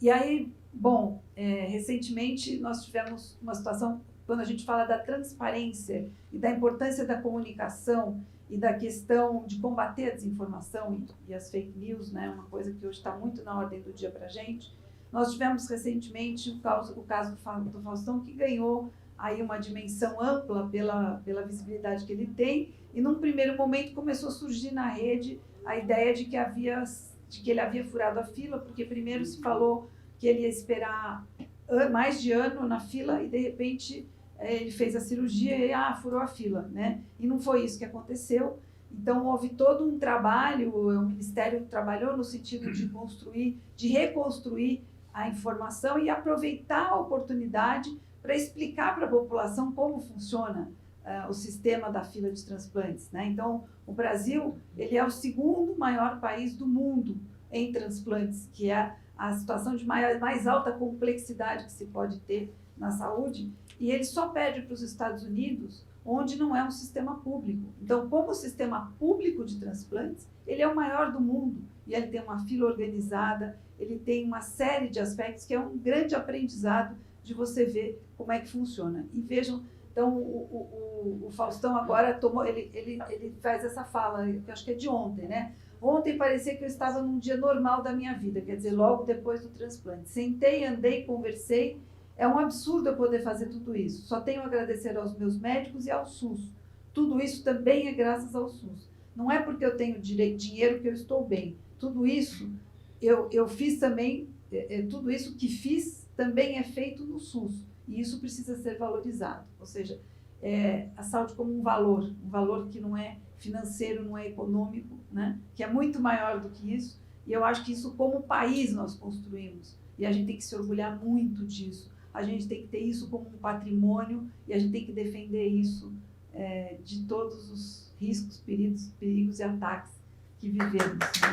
aí, bom, recentemente nós tivemos uma situação, quando a gente fala da transparência e da importância da comunicação e da questão de combater a desinformação e as fake news, né, uma coisa que hoje está muito na ordem do dia para a gente. Nós tivemos recentemente o caso do Faustão, que ganhou aí uma dimensão ampla pela visibilidade que ele tem, e num primeiro momento começou a surgir na rede a ideia de que ele havia furado a fila, porque primeiro se falou que ele ia esperar mais de ano na fila e de repente ele fez a cirurgia e furou a fila, né? E não foi isso que aconteceu. Então houve todo um trabalho, o Ministério trabalhou no sentido de reconstruir a informação e aproveitar a oportunidade para explicar para a população como funciona o sistema da fila de transplantes, né? Então, o Brasil, ele é o segundo maior país do mundo em transplantes, que é a situação de mais alta complexidade que se pode ter na saúde, e ele só perde para os Estados Unidos, onde não é um sistema público. Então, como sistema público de transplantes, ele é o maior do mundo, e ele tem uma fila organizada, ele tem uma série de aspectos que é um grande aprendizado de você ver como é que funciona. E vejam, então, o Faustão agora ele faz essa fala, que eu acho que é de ontem, né? Ontem parecia que eu estava num dia normal da minha vida, quer dizer, logo depois do transplante. Sentei, andei, conversei. É um absurdo eu poder fazer tudo isso. Só tenho a agradecer aos meus médicos e ao SUS. Tudo isso também é graças ao SUS. Não é porque eu tenho dinheiro que eu estou bem. Tudo isso eu fiz também, tudo isso que fiz também é feito no SUS. E isso precisa ser valorizado. Ou seja, a saúde como um valor que não é financeiro, não é econômico, né? Que é muito maior do que isso. E eu acho que isso, como país, nós construímos. E a gente tem que se orgulhar muito disso. A gente tem que ter isso como um patrimônio e a gente tem que defender isso de todos os riscos, perigos e ataques que vivemos. Né?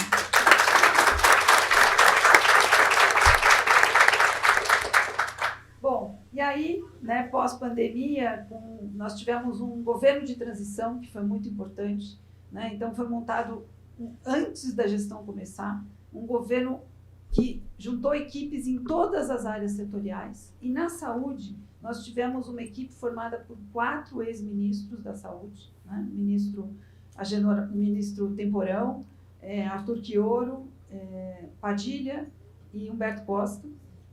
Bom, e aí, né, pós-pandemia, nós tivemos um governo de transição que foi muito importante, né? Então foi montado, antes da gestão começar, um governo que juntou equipes em todas as áreas setoriais. E na saúde, nós tivemos uma equipe formada por 4 ex-ministros da saúde, né? Ministro Temporão, Arthur Quioro, Padilha e Humberto Costa,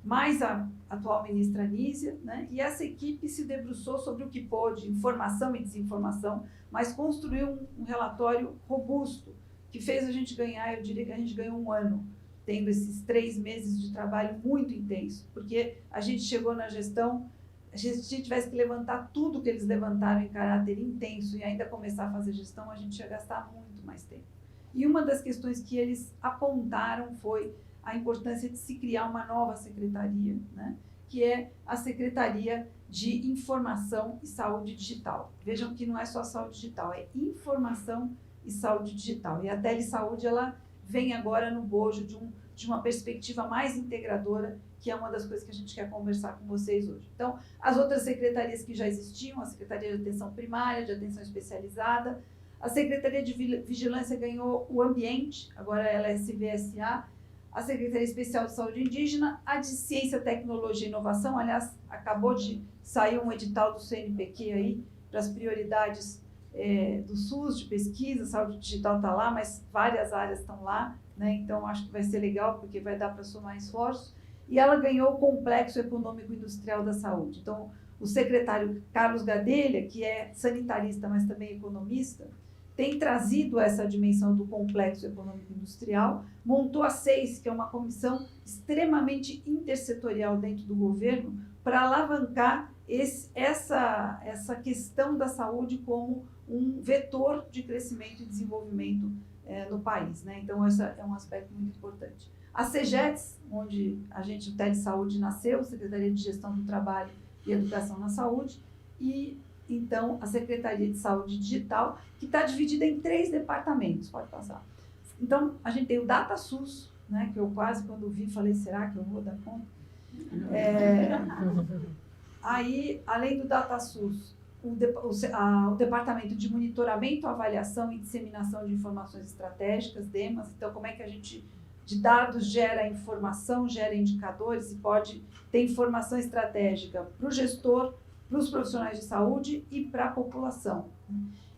mais a atual ministra Anísia, né? E essa equipe se debruçou sobre o que pôde, informação e desinformação, mas construiu um relatório robusto, que fez a gente ganhar, eu diria que a gente ganhou um ano, tendo esses 3 meses de trabalho muito intenso, porque a gente chegou na gestão, a gente tivesse que levantar tudo que eles levantaram em caráter intenso e ainda começar a fazer gestão, a gente ia gastar muito mais tempo. E uma das questões que eles apontaram foi a importância de se criar uma nova secretaria, né? Que é a Secretaria de Informação e Saúde Digital. Vejam que não é só saúde digital, é informação e saúde digital. E a telesaúde, ela vem agora no bojo de uma perspectiva mais integradora, que é uma das coisas que a gente quer conversar com vocês hoje. Então, as outras secretarias que já existiam, a Secretaria de Atenção Primária, de Atenção Especializada, a Secretaria de Vigilância ganhou o Ambiente, agora ela é CVSA, a Secretaria Especial de Saúde Indígena, a de Ciência, Tecnologia e Inovação, aliás, acabou de sair um edital do CNPq aí, para as prioridades do SUS, de pesquisa, saúde digital está lá, mas várias áreas estão lá, né? Então acho que vai ser legal, porque vai dar para somar esforços. E ela ganhou o Complexo Econômico Industrial da Saúde. Então, o secretário Carlos Gadelha, que é sanitarista, mas também economista, tem trazido essa dimensão do Complexo Econômico Industrial, montou a SEIS, que é uma comissão extremamente intersetorial dentro do governo, para alavancar essa questão da saúde como um vetor de crescimento e desenvolvimento no país, né? Então, esse é um aspecto muito importante. A CEGETS, onde o Telesaúde nasceu, Secretaria de Gestão do Trabalho e Educação na Saúde, e, então, a Secretaria de Saúde Digital, que está dividida em 3 departamentos, pode passar. Então, a gente tem o DataSUS, né, que eu quase, quando vi, falei, será que eu vou dar conta? Aí, além do DataSUS, o Departamento de Monitoramento, Avaliação e Disseminação de Informações Estratégicas, DEMAS, então como é que a gente, de dados, gera informação, gera indicadores e pode ter informação estratégica para o gestor, para os profissionais de saúde e para a população.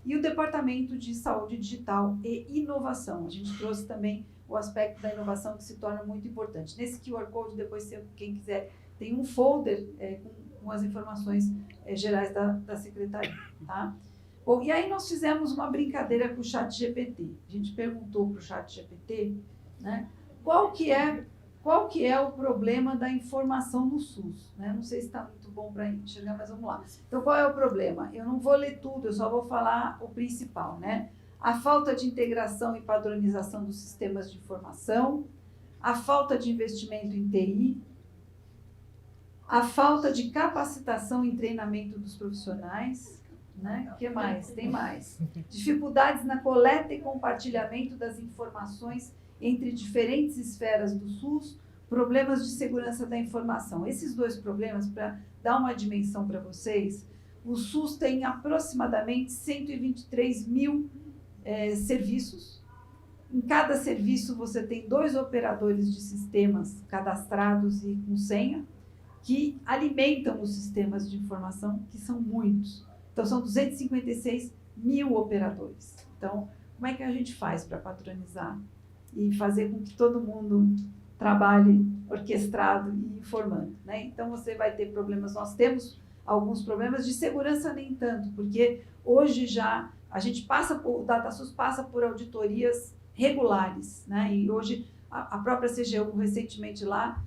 E o Departamento de Saúde Digital e Inovação, a gente trouxe também o aspecto da inovação que se torna muito importante. Nesse QR Code, depois, quem quiser, tem um folder com as informações gerais da Secretaria. Tá? Bom, e aí nós fizemos uma brincadeira com o ChatGPT. A gente perguntou para o ChatGPT, né, qual que é o problema da informação no SUS. Né? Não sei se está muito bom para enxergar, mas vamos lá. Então, qual é o problema? Eu não vou ler tudo, eu só vou falar o principal. Né? A falta de integração e padronização dos sistemas de informação, a falta de investimento em TI, a falta de capacitação e treinamento dos profissionais, né? O que mais? Tem mais. Dificuldades na coleta e compartilhamento das informações entre diferentes esferas do SUS, problemas de segurança da informação. Esses 2 problemas, para dar uma dimensão para vocês, o SUS tem aproximadamente 123 mil serviços. Em cada serviço você tem 2 operadores de sistemas cadastrados e com senha, que alimentam os sistemas de informação, que são muitos. Então, são 256 mil operadores. Então, como é que a gente faz para patronizar e fazer com que todo mundo trabalhe orquestrado e informando? Né? Então, você vai ter problemas. Nós temos alguns problemas de segurança, nem tanto, porque hoje já o DataSUS passa por auditorias regulares. Né? E hoje, a própria CGU, recentemente lá,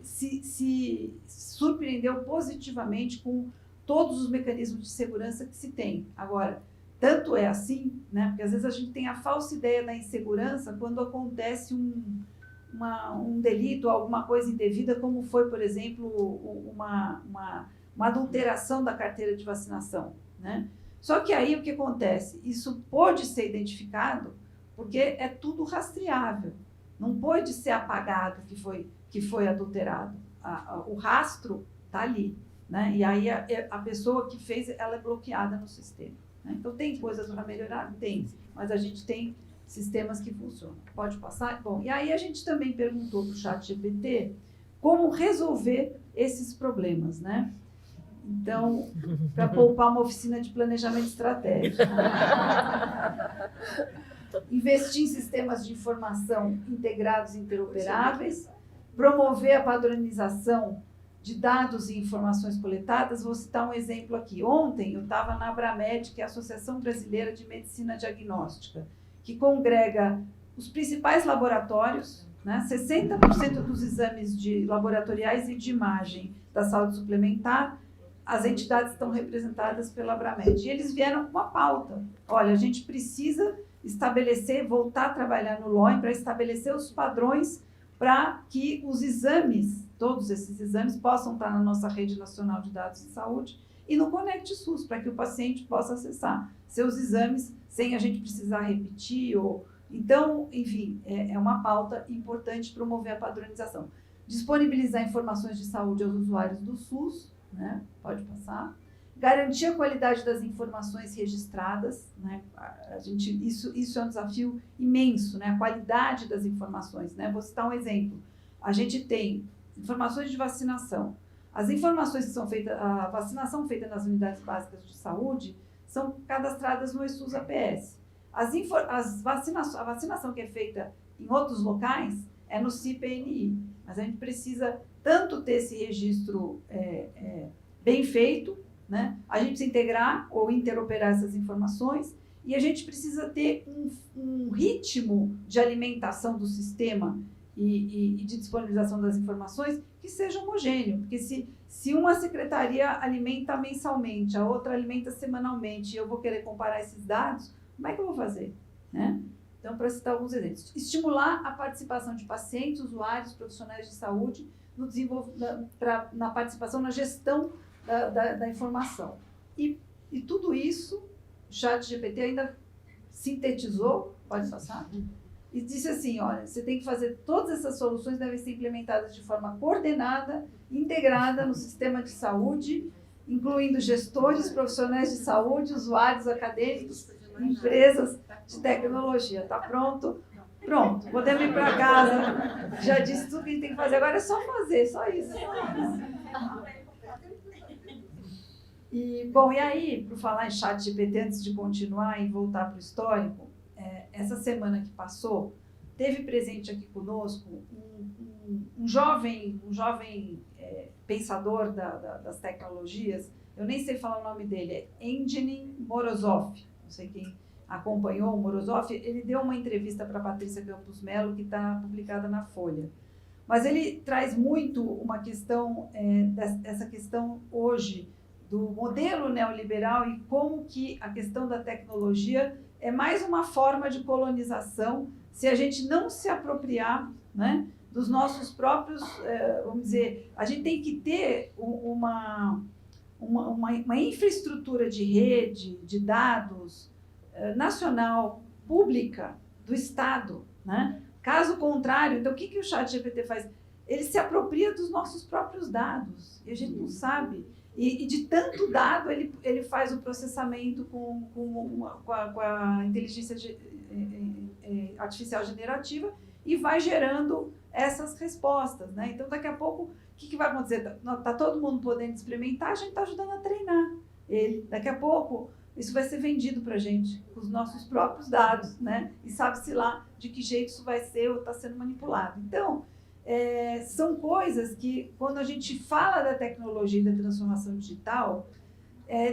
se surpreendeu positivamente com todos os mecanismos de segurança que se tem. Agora, tanto é assim, né, porque às vezes a gente tem a falsa ideia da insegurança quando acontece um delito, alguma coisa indevida, como foi, por exemplo, uma adulteração da carteira de vacinação. Né? Só que aí o que acontece? Isso pode ser identificado porque é tudo rastreável. Não pode ser apagado que foi adulterado. O rastro está ali, né? E aí a pessoa que fez, ela é bloqueada no sistema, né? Então, tem coisas para melhorar? Tem. Mas a gente tem sistemas que funcionam. Pode passar? Bom, e aí a gente também perguntou para o ChatGPT como resolver esses problemas, né? Então, para poupar uma oficina de planejamento estratégico. Investir em sistemas de informação integrados e interoperáveis, promover a padronização de dados e informações coletadas. Vou citar um exemplo aqui. Ontem eu estava na Abramed, que é a Associação Brasileira de Medicina Diagnóstica, que congrega os principais laboratórios, né? 60% dos exames laboratoriais e de imagem da saúde suplementar, as entidades estão representadas pela Abramed. E eles vieram com uma pauta. Olha, a gente precisa voltar a trabalhar no LOI para estabelecer os padrões para que os exames, todos esses exames, possam estar na nossa rede nacional de dados de saúde e no Conect SUS, para que o paciente possa acessar seus exames sem a gente precisar repetir. Então, enfim, é uma pauta importante promover a padronização. Disponibilizar informações de saúde aos usuários do SUS, né? Pode passar. Garantir a qualidade das informações registradas, né? Isso é um desafio imenso, né? A qualidade das informações, né? Vou citar um exemplo. A gente tem informações de vacinação. As informações que são feitas, a vacinação feita nas unidades básicas de saúde são cadastradas no ESUS APS. A vacinação que é feita em outros locais é no CIPNI, mas a gente precisa tanto ter esse registro bem feito, né? A gente precisa integrar ou interoperar essas informações e a gente precisa ter um ritmo de alimentação do sistema e de disponibilização das informações que seja homogêneo, porque se uma secretaria alimenta mensalmente, a outra alimenta semanalmente, e eu vou querer comparar esses dados, como é que eu vou fazer, né? Então, para citar alguns exemplos, estimular a participação de pacientes, usuários, profissionais de saúde na participação na gestão da informação. E tudo isso, o ChatGPT ainda sintetizou, pode passar, e disse assim, olha, você tem que fazer, todas essas soluções devem ser implementadas de forma coordenada, integrada no sistema de saúde, incluindo gestores, profissionais de saúde, usuários acadêmicos, empresas de tecnologia. Está pronto? Pronto, podemos ir para casa. Já disse tudo que a gente tem que fazer, agora é só fazer, só isso. E aí, para falar em ChatGPT, antes de continuar e voltar para o histórico, essa semana que passou, teve presente aqui conosco um jovem pensador das tecnologias, eu nem sei falar o nome dele, é Evgeny Morozov, não sei quem acompanhou o Morozov, ele deu uma entrevista para a Patrícia Campos Melo, que está publicada na Folha. Mas ele traz muito uma questão, essa questão hoje, do modelo neoliberal e como que a questão da tecnologia é mais uma forma de colonização se a gente não se apropriar, né, dos nossos próprios, vamos dizer, a gente tem que ter uma infraestrutura de rede, de dados, nacional, pública, do Estado, né? Caso contrário, então o que o ChatGPT faz? Ele se apropria dos nossos próprios dados e a gente não sabe. E de tanto dado, ele faz o processamento com a inteligência artificial generativa e vai gerando essas respostas, né? Então, daqui a pouco, o que vai acontecer? Está todo mundo podendo experimentar, a gente está ajudando a treinar ele. Daqui a pouco, isso vai ser vendido para a gente, com os nossos próprios dados, né? E sabe-se lá de que jeito isso vai ser ou está sendo manipulado. Então, são coisas que, quando a gente fala da tecnologia e da transformação digital,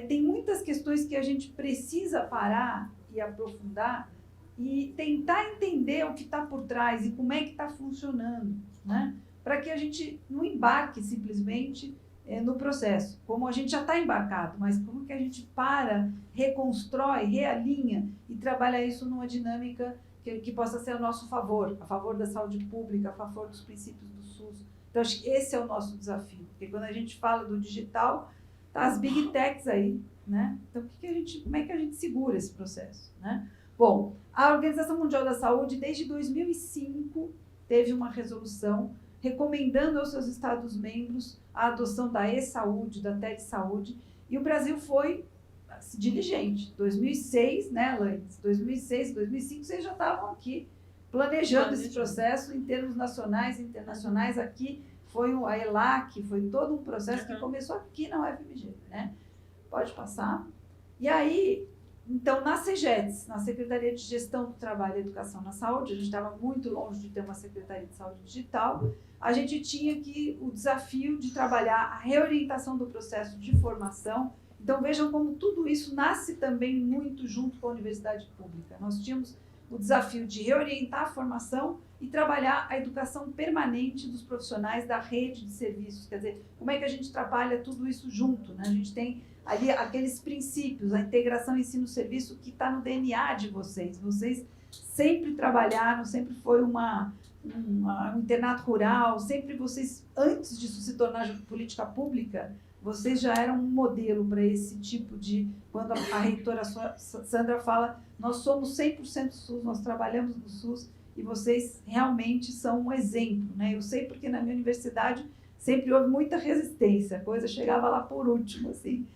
tem muitas questões que a gente precisa parar e aprofundar e tentar entender o que está por trás e como é que está funcionando, né? Para que a gente não embarque simplesmente no processo, como a gente já está embarcado, mas como que a gente para, reconstrói, realinha e trabalha isso numa dinâmica que possa ser a nosso favor, a favor da saúde pública, a favor dos princípios do SUS. Então, acho que esse é o nosso desafio, porque quando a gente fala do digital, tá as big techs aí, né? Então, como é que a gente segura esse processo, né? Bom, a Organização Mundial da Saúde, desde 2005, teve uma resolução recomendando aos seus Estados-membros a adoção da e-saúde, da telesaúde, e o Brasil foi diligente. 2006, né, Laís? 2006, 2005, vocês já estavam aqui planejando esse processo em termos nacionais e internacionais. Aqui foi a ELAC, foi todo um processo que começou aqui na UFMG, né? Pode passar. E aí, então, na CEGEDS, na Secretaria de Gestão do Trabalho e Educação na Saúde, a gente estava muito longe de ter uma Secretaria de Saúde Digital, a gente tinha aqui o desafio de trabalhar a reorientação do processo de formação. Então, vejam como tudo isso nasce também muito junto com a universidade pública. Nós tínhamos o desafio de reorientar a formação e trabalhar a educação permanente dos profissionais da rede de serviços. Quer dizer, como é que a gente trabalha tudo isso junto, né? A gente tem ali aqueles princípios, a integração ensino-serviço que está no DNA de vocês. Vocês sempre trabalharam, sempre foi um internato rural, sempre vocês, antes disso se tornar política pública, vocês já eram um modelo para esse tipo de... Quando a reitora Sandra fala, nós somos 100% SUS, nós trabalhamos no SUS, e vocês realmente são um exemplo, né? Eu sei porque na minha universidade sempre houve muita resistência, a coisa chegava lá por último, assim.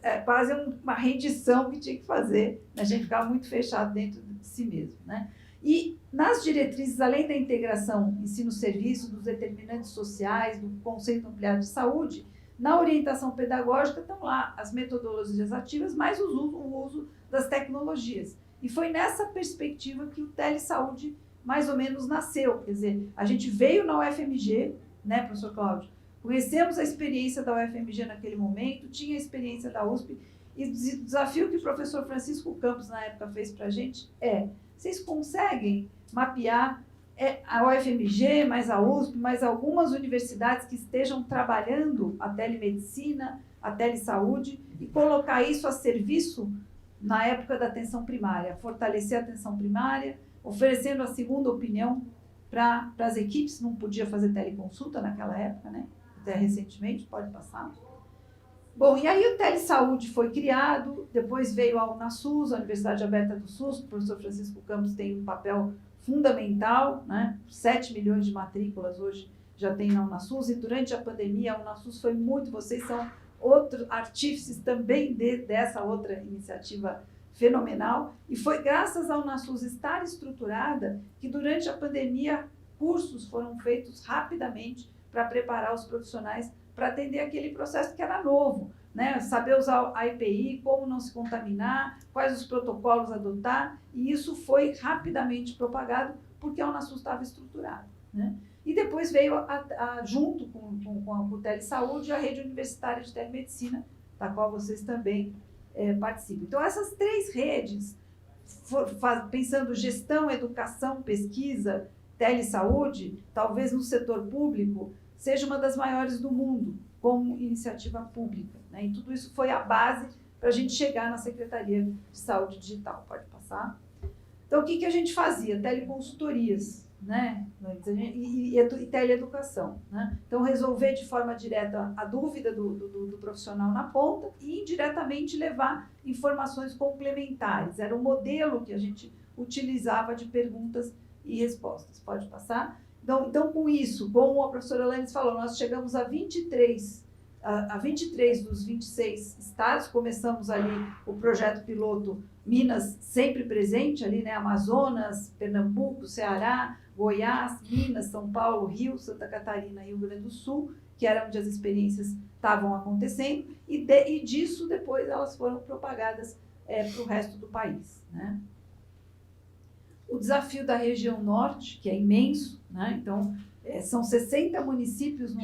É quase uma rendição que tinha que fazer, né? A gente ficava muito fechado dentro de si mesmo, né? E nas diretrizes, além da integração ensino-serviço, dos determinantes sociais, do conceito ampliado de saúde, na orientação pedagógica estão lá as metodologias ativas, mais o uso das tecnologias. E foi nessa perspectiva que o telesaúde mais ou menos nasceu. Quer dizer, a gente veio na UFMG, né, professor Cláudio? Conhecemos a experiência da UFMG naquele momento, tinha a experiência da USP, e o desafio que o professor Francisco Campos, na época, fez para a gente vocês conseguem mapear a UFMG, mais a USP, mais algumas universidades que estejam trabalhando a telemedicina, a telesaúde, e colocar isso a serviço na época da atenção primária, fortalecer a atenção primária, oferecendo a segunda opinião para as equipes. Não podia fazer teleconsulta naquela época, né? Até recentemente, pode passar. Bom, e aí o telesaúde foi criado, depois veio a UnaSUS, a Universidade Aberta do SUS, o professor Francisco Campos tem um papel fundamental, né? 7 milhões de matrículas hoje já tem na UnaSUS, e durante a pandemia a UnaSUS foi muito, vocês são outros artífices também dessa outra iniciativa fenomenal, e foi graças à UnaSUS estar estruturada que durante a pandemia cursos foram feitos rapidamente para preparar os profissionais para atender aquele processo que era novo, né? Saber usar a EPI, como não se contaminar, quais os protocolos adotar, e isso foi rapidamente propagado porque a UnaSUS estava estruturada, né? E depois veio, junto com o telesaúde, a rede universitária de telemedicina, da qual vocês também participam. Então, essas 3 redes, pensando gestão, educação, pesquisa, telesaúde, talvez no setor público, seja uma das maiores do mundo, como iniciativa pública, né? E tudo isso foi a base para a gente chegar na Secretaria de Saúde Digital. Pode passar? Então, o que a gente fazia? Teleconsultorias, né? E teleeducação, né? Então, resolver de forma direta a dúvida do profissional na ponta e indiretamente levar informações complementares. Era o modelo que a gente utilizava de perguntas e respostas. Pode passar? Então, com isso, como a professora Lanes falou, nós chegamos a 23 dos 26 estados, começamos ali o projeto piloto Minas sempre presente, ali, né? Amazonas, Pernambuco, Ceará, Goiás, Minas, São Paulo, Rio, Santa Catarina e Rio Grande do Sul, que era onde as experiências estavam acontecendo, e disso depois elas foram propagadas para o resto do país, né? O desafio da região norte, que é imenso, né? Então, são 60 municípios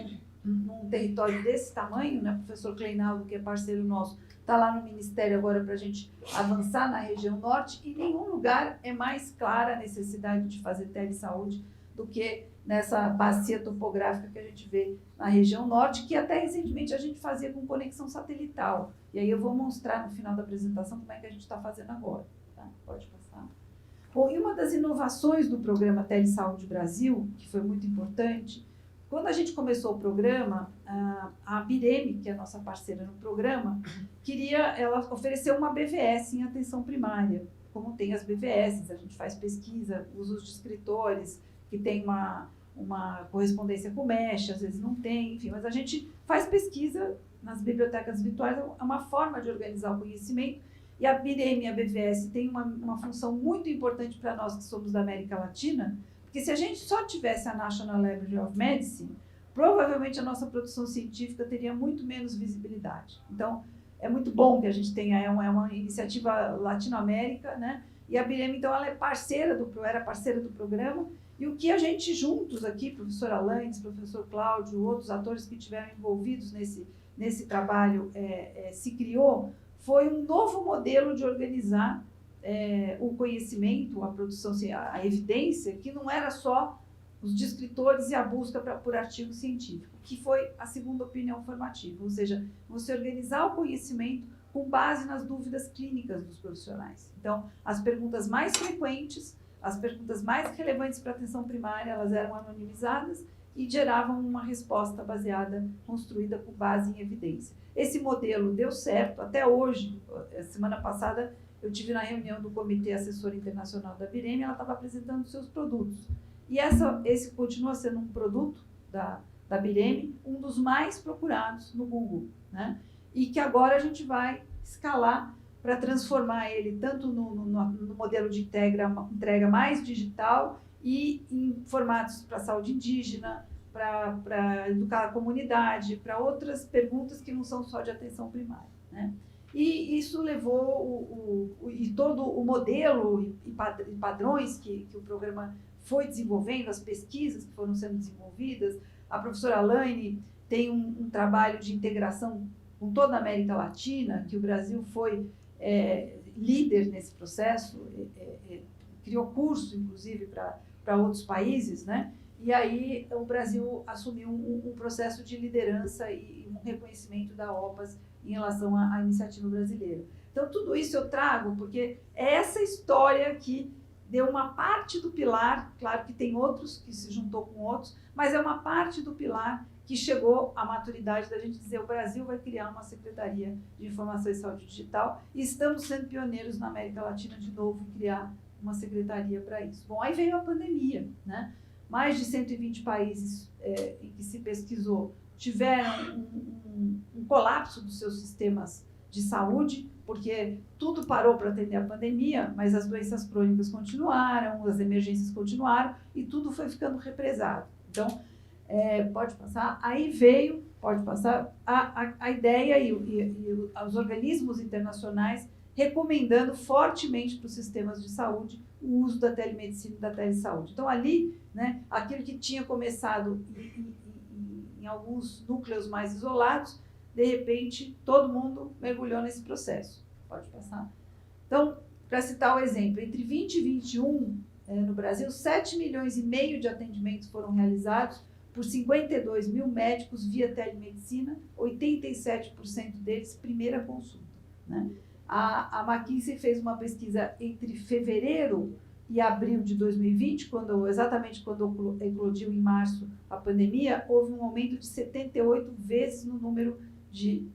num território desse tamanho, né? O professor Kleinaldo, que é parceiro nosso, está lá no Ministério agora para a gente avançar na região norte, e nenhum lugar é mais clara a necessidade de fazer telesaúde do que nessa bacia topográfica que a gente vê na região norte, que até recentemente a gente fazia com conexão satelital. E aí eu vou mostrar no final da apresentação como é que a gente está fazendo agora. Tá? Pode passar. Bom, e uma das inovações do programa Telesaúde Brasil, que foi muito importante, quando a gente começou o programa, a Bireme, que é a nossa parceira no programa, ela ofereceu uma BVS em atenção primária, como tem as BVS, a gente faz pesquisa, usos de escritores, que tem uma correspondência com o MESH, às vezes não tem, enfim, mas a gente faz pesquisa nas bibliotecas virtuais, é uma forma de organizar o conhecimento, e a Bireme e a BVS têm uma função muito importante para nós que somos da América Latina, porque se a gente só tivesse a National Library of Medicine, provavelmente a nossa produção científica teria muito menos visibilidade. Então, é muito bom que a gente tenha, é uma iniciativa Latinoamérica, né? E a Bireme, então, ela era parceira do programa, e o que a gente juntos aqui, professor Alain, professor Cláudio, outros atores que estiveram envolvidos nesse trabalho, se criou, foi um novo modelo de organizar o conhecimento, a produção, a evidência, que não era só os descritores e a busca por artigo científico, que foi a segunda opinião formativa, ou seja, você organizar o conhecimento com base nas dúvidas clínicas dos profissionais. Então, as perguntas mais frequentes, as perguntas mais relevantes para a atenção primária, elas eram anonimizadas e geravam uma resposta construída com base em evidência. Esse modelo deu certo até hoje. Semana passada eu tive na reunião do Comitê Assessor Internacional da Bireme, ela estava apresentando seus produtos. E esse continua sendo um produto da Bireme, um dos mais procurados no Google, né? E que agora a gente vai escalar para transformar ele tanto no modelo de entrega mais digital e em formatos para saúde indígena, para educar a comunidade, para outras perguntas que não são só de atenção primária, né? E isso levou todo o modelo e padrões que o programa foi desenvolvendo, as pesquisas que foram sendo desenvolvidas. A professora Alaine tem um trabalho de integração com toda a América Latina, que o Brasil foi líder nesse processo, criou curso, inclusive, para outros países, né? E aí o Brasil assumiu um processo de liderança e um reconhecimento da OPAS em relação à iniciativa brasileira. Então, tudo isso eu trago porque é essa história que deu uma parte do pilar, claro que tem outros que se juntou com outros, mas é uma parte do pilar que chegou à maturidade da gente dizer o Brasil vai criar uma Secretaria de Informação e Saúde Digital e estamos sendo pioneiros na América Latina de novo em criar uma secretaria para isso. Bom, aí veio a pandemia, né? Mais de 120 países em que se pesquisou tiveram um colapso dos seus sistemas de saúde, porque tudo parou para atender a pandemia, mas as doenças crônicas continuaram, as emergências continuaram e tudo foi ficando represado. Então, pode passar. Aí veio, pode passar, a ideia e os organismos internacionais recomendando fortemente para os sistemas de saúde o uso da telemedicina e da telesaúde. Então, ali, né, aquilo que tinha começado em alguns núcleos mais isolados, de repente, todo mundo mergulhou nesse processo. Pode passar. Então, para citar o exemplo, entre 20 e 21, no Brasil, 7,5 milhões de atendimentos foram realizados por 52 mil médicos via telemedicina, 87% deles primeira consulta, né? A McKinsey fez uma pesquisa entre fevereiro e abril de 2020, exatamente quando eclodiu em março a pandemia, houve um aumento de 78 vezes no número de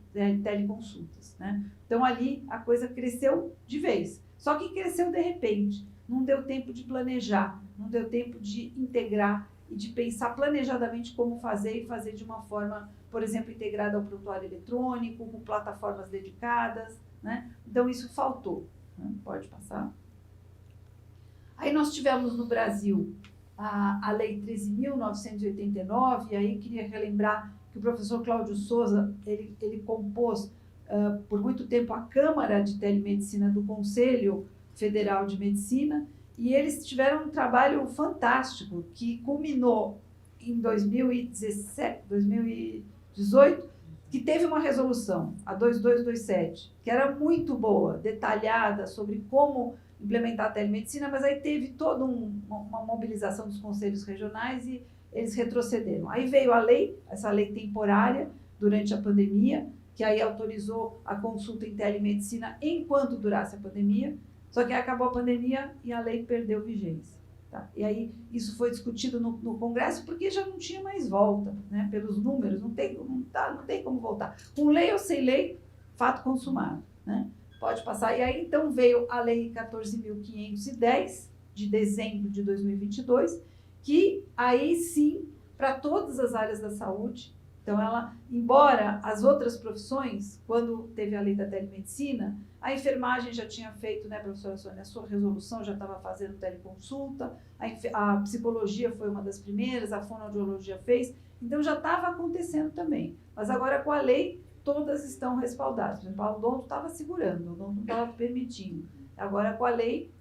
teleconsultas, né? Então, ali a coisa cresceu de vez. Só que cresceu de repente. Não deu tempo de planejar, não deu tempo de integrar e de pensar planejadamente como fazer e fazer de uma forma, por exemplo, integrada ao prontuário eletrônico, com plataformas dedicadas, né? Então, isso faltou, né? Pode passar. Aí nós tivemos no Brasil a Lei 13.989, e aí queria relembrar que o professor Cláudio Souza, ele compôs por muito tempo a Câmara de Telemedicina do Conselho Federal de Medicina, e eles tiveram um trabalho fantástico, que culminou em 2018, que teve uma resolução, a 2227, que era muito boa, detalhada sobre como implementar a telemedicina, mas aí teve toda uma mobilização dos conselhos regionais e eles retrocederam. Aí veio a lei, essa lei temporária, durante a pandemia, que aí autorizou a consulta em telemedicina enquanto durasse a pandemia, só que acabou a pandemia e a lei perdeu vigência. Tá? E aí isso foi discutido no Congresso porque já não tinha mais volta, né? Pelos números, não tem como voltar. Com lei ou sem lei, fato consumado, né? Pode passar. E aí, então, veio a Lei 14.510, de dezembro de 2022, que aí sim, para todas as áreas da saúde, então ela, embora as outras profissões, quando teve a lei da telemedicina, a enfermagem já tinha feito, né, professora Sônia, a sua resolução já estava fazendo teleconsulta, a psicologia foi uma das primeiras, a fonoaudiologia fez, então já estava acontecendo também. Mas agora com a lei, todas estão respaldadas. Por exemplo, o odonto estava segurando, o odonto não estava permitindo. Agora com a lei,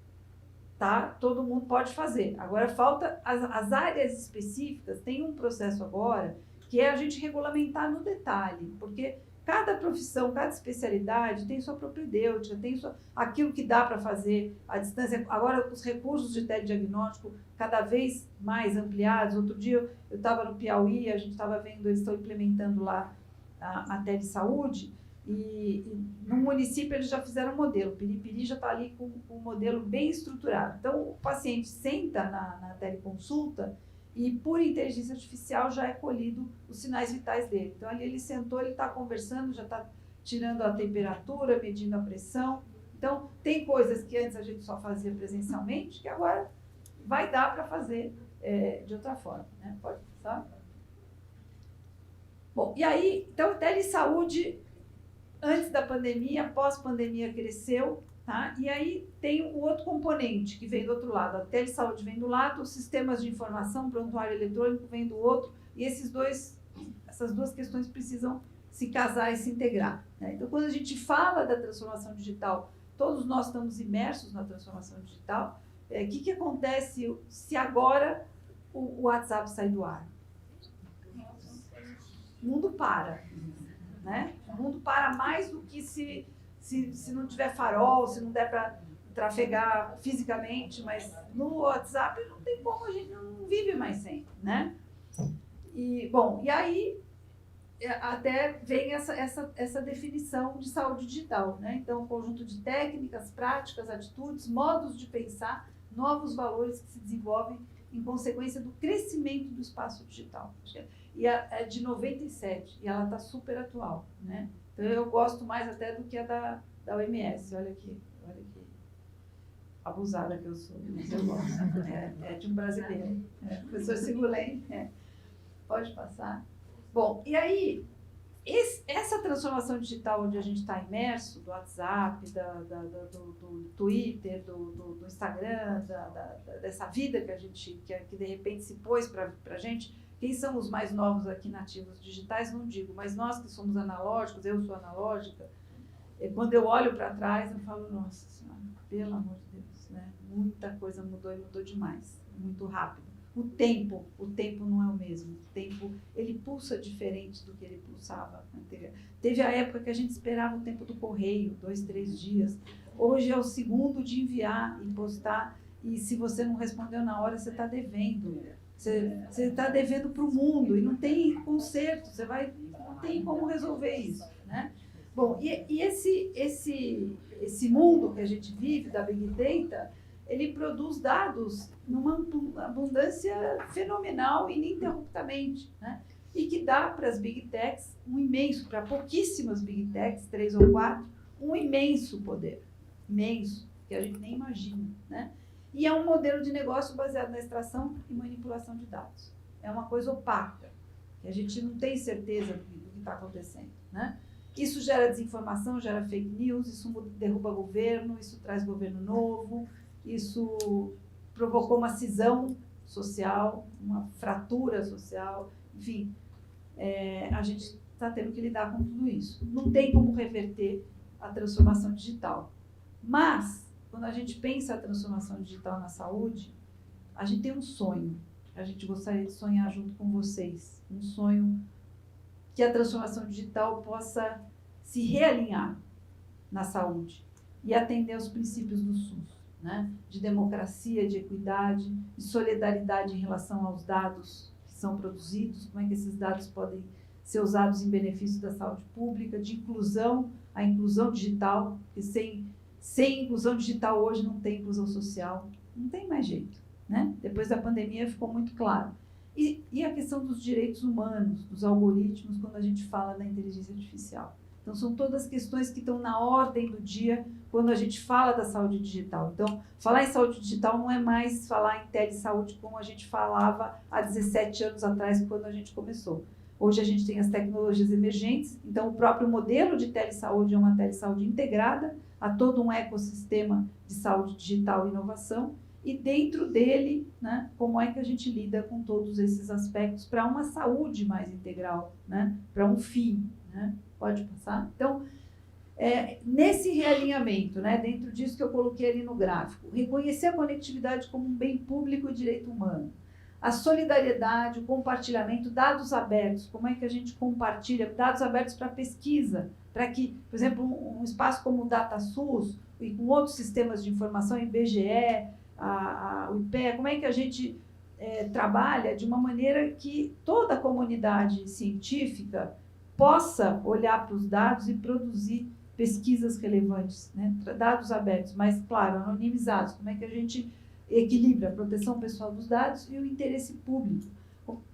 tá, todo mundo pode fazer. Agora falta as áreas específicas, tem um processo agora que é a gente regulamentar no detalhe, porque cada profissão, cada especialidade tem sua propedêutica, tem aquilo que dá para fazer à distância. Agora, os recursos de telediagnóstico cada vez mais ampliados. Outro dia eu estava no Piauí, a gente estava vendo, eles estão implementando lá a telesaúde, e no município eles já fizeram um modelo. O Piripiri já está ali com um modelo bem estruturado. Então, o paciente senta na teleconsulta e, por inteligência artificial, já é colhido os sinais vitais dele. Então, ali ele sentou, ele está conversando, já está tirando a temperatura, medindo a pressão. Então, tem coisas que antes a gente só fazia presencialmente, que agora vai dar para fazer de outra forma, né? Pode passar? Bom, e aí, então, a telesaúde, antes da pandemia, pós-pandemia, cresceu, tá? E aí tem o outro componente que vem do outro lado. A telesaúde vem do lado, os sistemas de informação, prontuário eletrônico vem do outro, e essas duas questões precisam se casar e se integrar, né? Então, quando a gente fala da transformação digital, todos nós estamos imersos na transformação digital. O que acontece se agora o WhatsApp sai do ar? O mundo para, né? O mundo para mais do que se não tiver farol, se não der para trafegar fisicamente, mas no WhatsApp não tem como, a gente não vive mais sem, né? E, bom, e aí até vem essa definição de saúde digital, né? Então, um conjunto de técnicas, práticas, atitudes, modos de pensar, novos valores que se desenvolvem em consequência do crescimento do espaço digital. E é de 97, e ela está super atual, né? Então, eu gosto mais até do que a da OMS. Olha aqui, abusada que eu sou, mas eu gosto. É de um brasileiro, professor Sigulém. Pode passar. Bom, e aí, essa transformação digital onde a gente está imerso, do WhatsApp, do Twitter, do Instagram, dessa vida que a gente, que de repente se pôs para a gente. Quem são os mais novos aqui nativos digitais, não digo, mas nós que somos analógicos, eu sou analógica, quando eu olho para trás, eu falo, nossa Senhora, pelo amor de Deus, né? Muita coisa mudou e mudou demais, muito rápido. O tempo não é o mesmo. O tempo, ele pulsa diferente do que ele pulsava anteriormente. Teve a época que a gente esperava o tempo do correio, 2, 3 dias. Hoje é o segundo de enviar e postar, e se você não respondeu na hora, você está devendo. Você está devendo para o mundo e não tem conserto, não tem como resolver isso, né? Bom, e esse mundo que a gente vive, da Big Data, ele produz dados numa abundância fenomenal, ininterruptamente, né? E que dá para as Big Techs para pouquíssimas Big Techs, 3 ou 4, um imenso poder, imenso, que a gente nem imagina, né? E é um modelo de negócio baseado na extração e manipulação de dados. É uma coisa opaca, que a gente não tem certeza do que está acontecendo, né? Isso gera desinformação, gera fake news, isso derruba governo, isso traz governo novo, isso provocou uma cisão social, uma fratura social, enfim, a gente está tendo que lidar com tudo isso. Não tem como reverter a transformação digital. Mas, quando a gente pensa a transformação digital na saúde, a gente tem um sonho. A gente gostaria de sonhar junto com vocês. Um sonho que a transformação digital possa se realinhar na saúde e atender aos princípios do SUS, né? De democracia, de equidade, de solidariedade em relação aos dados que são produzidos, como é que esses dados podem ser usados em benefício da saúde pública, de inclusão, a inclusão digital, porque sem inclusão digital hoje não tem inclusão social, não tem mais jeito, né? Depois da pandemia ficou muito claro. E a questão dos direitos humanos, dos algoritmos, quando a gente fala da inteligência artificial. Então, são todas questões que estão na ordem do dia quando a gente fala da saúde digital. Então, falar em saúde digital não é mais falar em telesaúde como a gente falava há 17 anos atrás, quando a gente começou. Hoje a gente tem as tecnologias emergentes, então o próprio modelo de telesaúde é uma telesaúde integrada a todo um ecossistema de saúde digital e inovação, e dentro dele, né, como é que a gente lida com todos esses aspectos para uma saúde mais integral, né, para um fim, né? Pode passar? Então, nesse realinhamento, né, dentro disso que eu coloquei ali no gráfico, reconhecer a conectividade como um bem público e direito humano, a solidariedade, o compartilhamento, dados abertos, como é que a gente compartilha dados abertos para pesquisa, para que, por exemplo, um espaço como o DataSUS e com outros sistemas de informação, IBGE, o IPEA, como é que a gente trabalha de uma maneira que toda a comunidade científica possa olhar para os dados e produzir pesquisas relevantes, né? Dados abertos, mas, claro, anonimizados. Como é que a gente equilibra a proteção pessoal dos dados e o interesse público?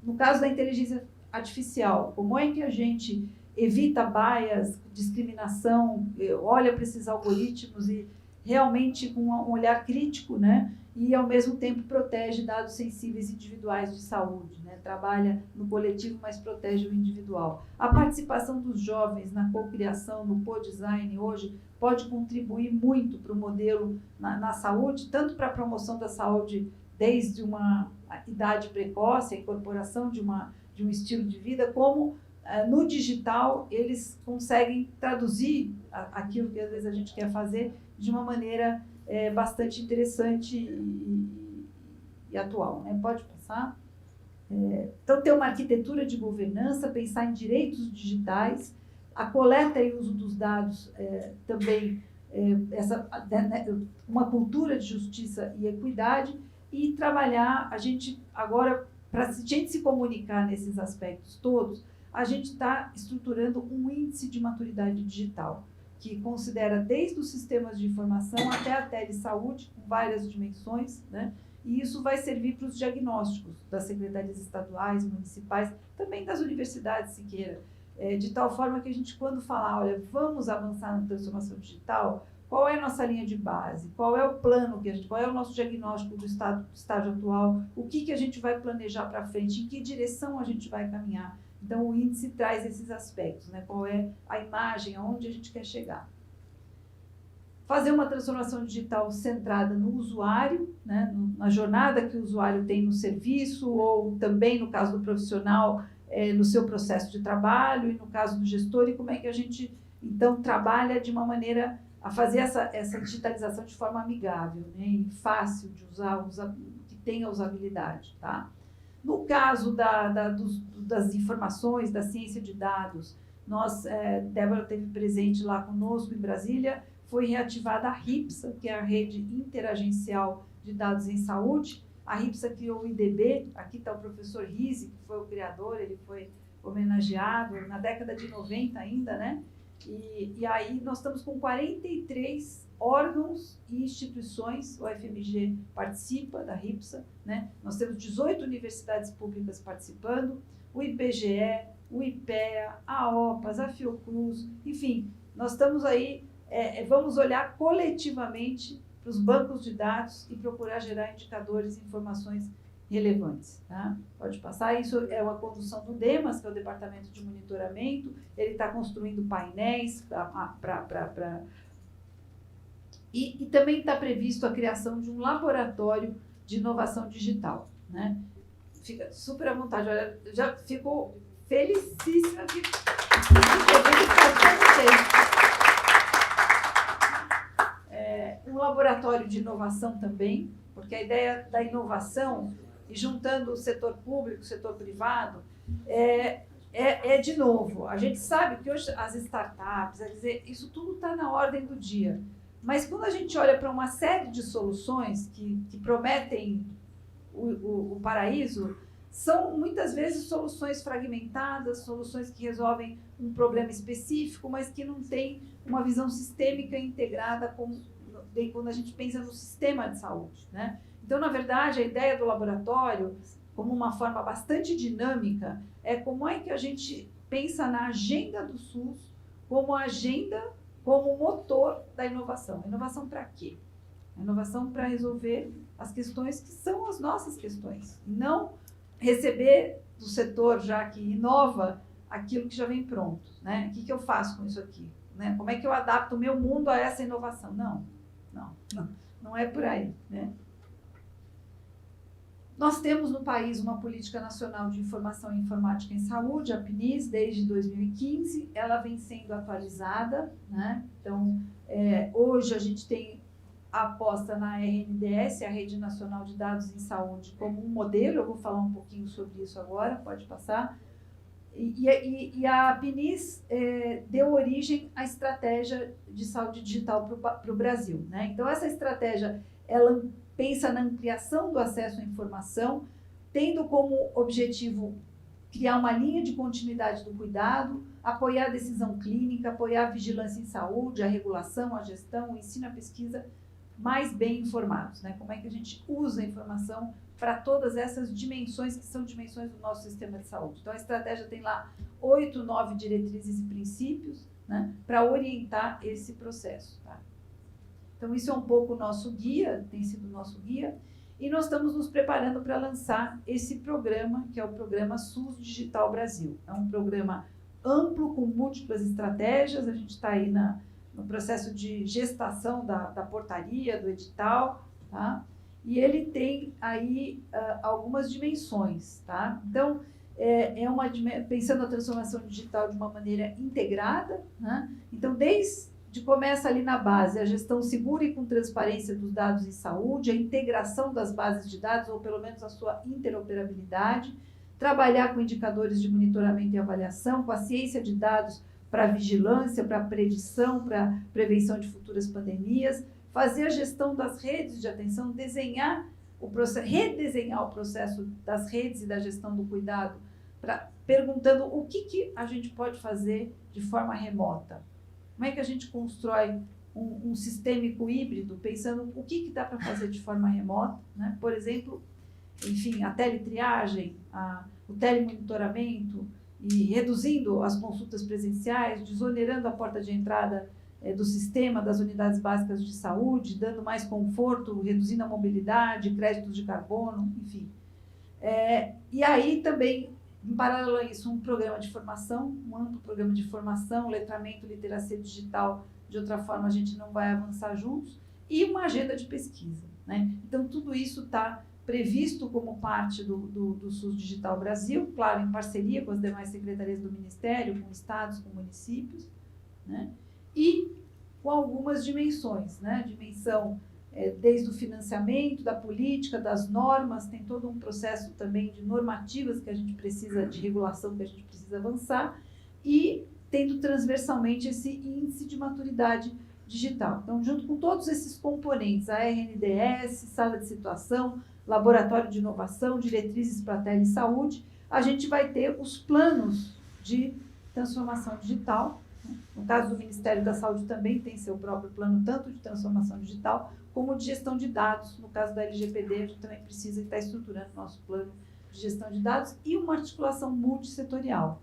No caso da inteligência artificial, como é que a gente evita bias, discriminação, olha para esses algoritmos e realmente com um olhar crítico, né? E, ao mesmo tempo, protege dados sensíveis individuais de saúde, né? Trabalha no coletivo, mas protege o individual. A participação dos jovens na cocriação, no co-design, hoje, pode contribuir muito para o modelo na saúde, tanto para a promoção da saúde desde uma idade precoce, a incorporação de um estilo de vida, como no digital eles conseguem traduzir aquilo que às vezes a gente quer fazer de uma maneira bastante interessante e atual, né? Pode passar? Então, ter uma arquitetura de governança, pensar em direitos digitais, a coleta e uso dos dados também, uma cultura de justiça e equidade, e trabalhar, a gente agora, para a gente se comunicar nesses aspectos todos, a gente está estruturando um índice de maturidade digital, que considera desde os sistemas de informação até a telesaúde, com várias dimensões, né? E isso vai servir para os diagnósticos das secretarias estaduais, municipais, também das universidades, se queira, de tal forma que a gente, quando falar, olha, vamos avançar na transformação digital, qual é a nossa linha de base, qual é o plano, qual é o nosso diagnóstico do estágio atual, o que a gente vai planejar para frente, em que direção a gente vai caminhar. Então, o índice traz esses aspectos, né? Qual é a imagem, aonde a gente quer chegar. Fazer uma transformação digital centrada no usuário, né? Na jornada que o usuário tem no serviço, ou também, no caso do profissional, no seu processo de trabalho, e no caso do gestor, e como é que a gente, então, trabalha de uma maneira a fazer essa digitalização de forma amigável, né? E fácil de usar, que tenha usabilidade, tá? No caso das informações, da ciência de dados, Débora esteve presente lá conosco em Brasília, foi reativada a RIPSA, que é a Rede Interagencial de Dados em Saúde. A RIPSA criou o IDB, aqui está o professor Rizzi, que foi o criador, ele foi homenageado na década de 90 ainda, né? E aí nós estamos com 43 órgãos e instituições, o FMG participa da RIPSA, né? Nós temos 18 universidades públicas participando, o IBGE, o IPEA, a OPAS, a Fiocruz, enfim, nós estamos aí, vamos olhar coletivamente para os bancos de dados e procurar gerar indicadores e informações relevantes, tá? Pode passar. Isso é uma condução do DEMAS, que é o Departamento de Monitoramento. Ele está construindo painéis e também está previsto a criação de um laboratório de inovação digital, né? Fica super à vontade. Olha, já fico felicíssima de um laboratório de inovação também, porque a ideia da inovação, e juntando o setor público, o setor privado, de novo, a gente sabe que hoje as startups, quer dizer, isso tudo está na ordem do dia. Mas quando a gente olha para uma série de soluções que prometem o paraíso, são muitas vezes soluções fragmentadas, soluções que resolvem um problema específico, mas que não têm uma visão sistêmica integrada quando a gente pensa no sistema de saúde, né? Então, na verdade, a ideia do laboratório, como uma forma bastante dinâmica, é como é que a gente pensa na agenda do SUS como agenda, como motor da inovação. Inovação para quê? A inovação para resolver as questões que são as nossas questões. Não receber do setor, já que inova, aquilo que já vem pronto. Né? O que eu faço com isso aqui? Né? Como é que eu adapto o meu mundo a essa inovação? Não é por aí. Né? Nós temos no país uma Política Nacional de Informação e Informática em Saúde, a PNIS, desde 2015. Ela vem sendo atualizada. Né? Então, hoje a gente tem a aposta na RNDS, a Rede Nacional de Dados em Saúde, como um modelo. Eu vou falar um pouquinho sobre isso agora, pode passar. E a PNIS deu origem à estratégia de saúde digital para o Brasil. Né? Então, essa estratégia, ela pensa na ampliação do acesso à informação, tendo como objetivo criar uma linha de continuidade do cuidado, apoiar a decisão clínica, apoiar a vigilância em saúde, a regulação, a gestão, o ensino, a pesquisa, mais bem informados. Né? Como é que a gente usa a informação para todas essas dimensões que são dimensões do nosso sistema de saúde. Então, a estratégia tem lá 8, 9 diretrizes e princípios, né, para orientar esse processo. Tá? Então, isso é um pouco o nosso guia, tem sido o nosso guia, e nós estamos nos preparando para lançar esse programa, que é o programa SUS Digital Brasil. É um programa amplo, com múltiplas estratégias. A gente está aí no processo de gestação da portaria, do edital, tá? E ele tem aí algumas dimensões, tá? Então, pensando a transformação digital de uma maneira integrada, né? Então, começa ali na base, a gestão segura e com transparência dos dados em saúde, a integração das bases de dados, ou pelo menos a sua interoperabilidade, trabalhar com indicadores de monitoramento e avaliação, com a ciência de dados para vigilância, para predição, para prevenção de futuras pandemias, fazer a gestão das redes de atenção, redesenhar o processo das redes e da gestão do cuidado, perguntando o que a gente pode fazer de forma remota. Como é que a gente constrói um sistêmico híbrido, pensando o que dá para fazer de forma remota, né? Por exemplo, enfim, a teletriagem, o telemonitoramento, e reduzindo as consultas presenciais, desonerando a porta de entrada do sistema, das unidades básicas de saúde, dando mais conforto, reduzindo a mobilidade, créditos de carbono, enfim. E aí também, em paralelo a isso, um programa de formação, um amplo programa de formação, letramento, literacia digital, de outra forma a gente não vai avançar juntos, e uma agenda de pesquisa. Né? Então, tudo isso está previsto como parte do SUS Digital Brasil, claro, em parceria com as demais secretarias do Ministério, com estados, com municípios, né? E com algumas dimensões, né? Dimensão desde o financiamento, da política, das normas, tem todo um processo também de normativas que a gente precisa, de regulação que a gente precisa avançar, e tendo transversalmente esse índice de maturidade digital. Então, junto com todos esses componentes, a RNDS, sala de situação, laboratório de inovação, diretrizes para a telesaúde, a gente vai ter os planos de transformação digital. No caso do Ministério da Saúde também tem seu próprio plano, tanto de transformação digital, como de gestão de dados. No caso da LGPD, a gente também precisa estar estruturando nosso plano de gestão de dados e uma articulação multissetorial.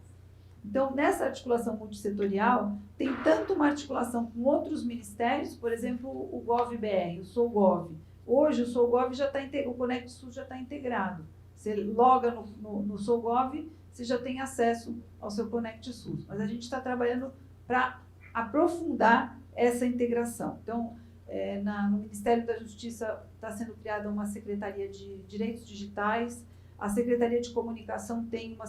Então, nessa articulação multissetorial, tem tanto uma articulação com outros ministérios, por exemplo, o GovBR, o SouGov. Hoje, o SouGov já está integrado, o Conect SUS já está integrado. Você loga no SouGov, você já tem acesso ao seu Conect SUS. Mas a gente está trabalhando para aprofundar essa integração. Então, no Ministério da Justiça está sendo criada uma Secretaria de Direitos Digitais, a Secretaria de Comunicação tem uma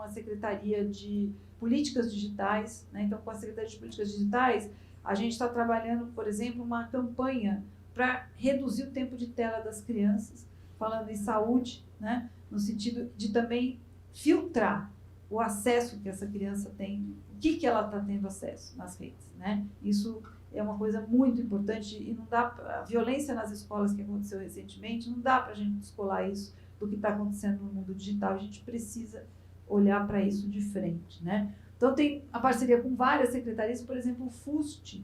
Secretaria de Políticas Digitais, né? Então, com a Secretaria de Políticas Digitais, a gente está trabalhando, por exemplo, uma campanha para reduzir o tempo de tela das crianças, falando em saúde, né? No sentido de também filtrar o acesso que essa criança tem, o que ela está tendo acesso nas redes, né? Isso é uma coisa muito importante e não dá a violência nas escolas que aconteceu recentemente, não dá para a gente descolar isso do que está acontecendo no mundo digital. A gente precisa olhar para isso de frente, né? Então, tem a parceria com várias secretarias, por exemplo, o FUST,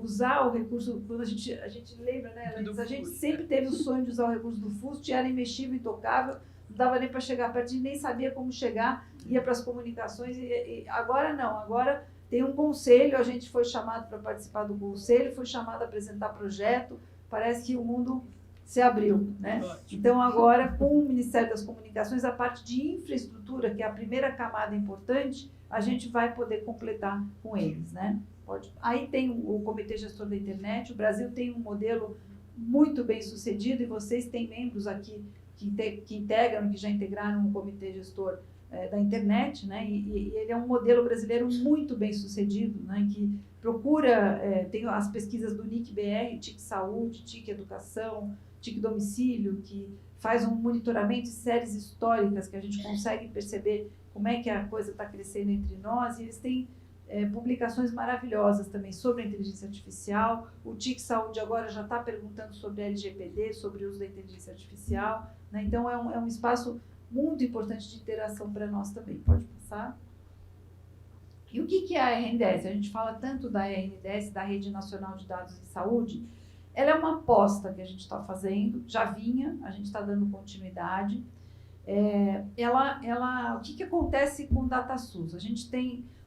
usar o recurso, quando a gente lembra, né, a gente sempre teve o sonho de usar o recurso do FUST, era imexível, intocável, não dava nem para chegar perto, nem sabia como chegar, ia para as comunicações, e agora não, agora tem um conselho, a gente foi chamado para participar do conselho, foi chamado a apresentar projeto, parece que o mundo se abriu, né? Então agora, com o Ministério das Comunicações, a parte de infraestrutura, que é a primeira camada importante, a gente vai poder completar com eles, né? Aí tem o Comitê Gestor da Internet, o Brasil tem um modelo muito bem sucedido, e vocês têm membros aqui que integram, que já integraram o Comitê Gestor da Internet, né? E ele é um modelo brasileiro muito bem sucedido, né? Que procura, tem as pesquisas do NIC-BR, TIC Saúde, TIC Educação, TIC Domicílio, que faz um monitoramento de séries históricas, que a gente consegue perceber como é que a coisa está crescendo entre nós, e eles têm publicações maravilhosas também sobre a inteligência artificial. O TIC Saúde agora já está perguntando sobre a LGPD, sobre o uso da inteligência artificial, né? Então, é um espaço muito importante de interação para nós também. Pode passar. E o que é a RNDS? A gente fala tanto da RNDS, da Rede Nacional de Dados em Saúde. Ela é uma aposta que a gente está fazendo, já vinha, a gente está dando continuidade. O que acontece com o DataSUS? O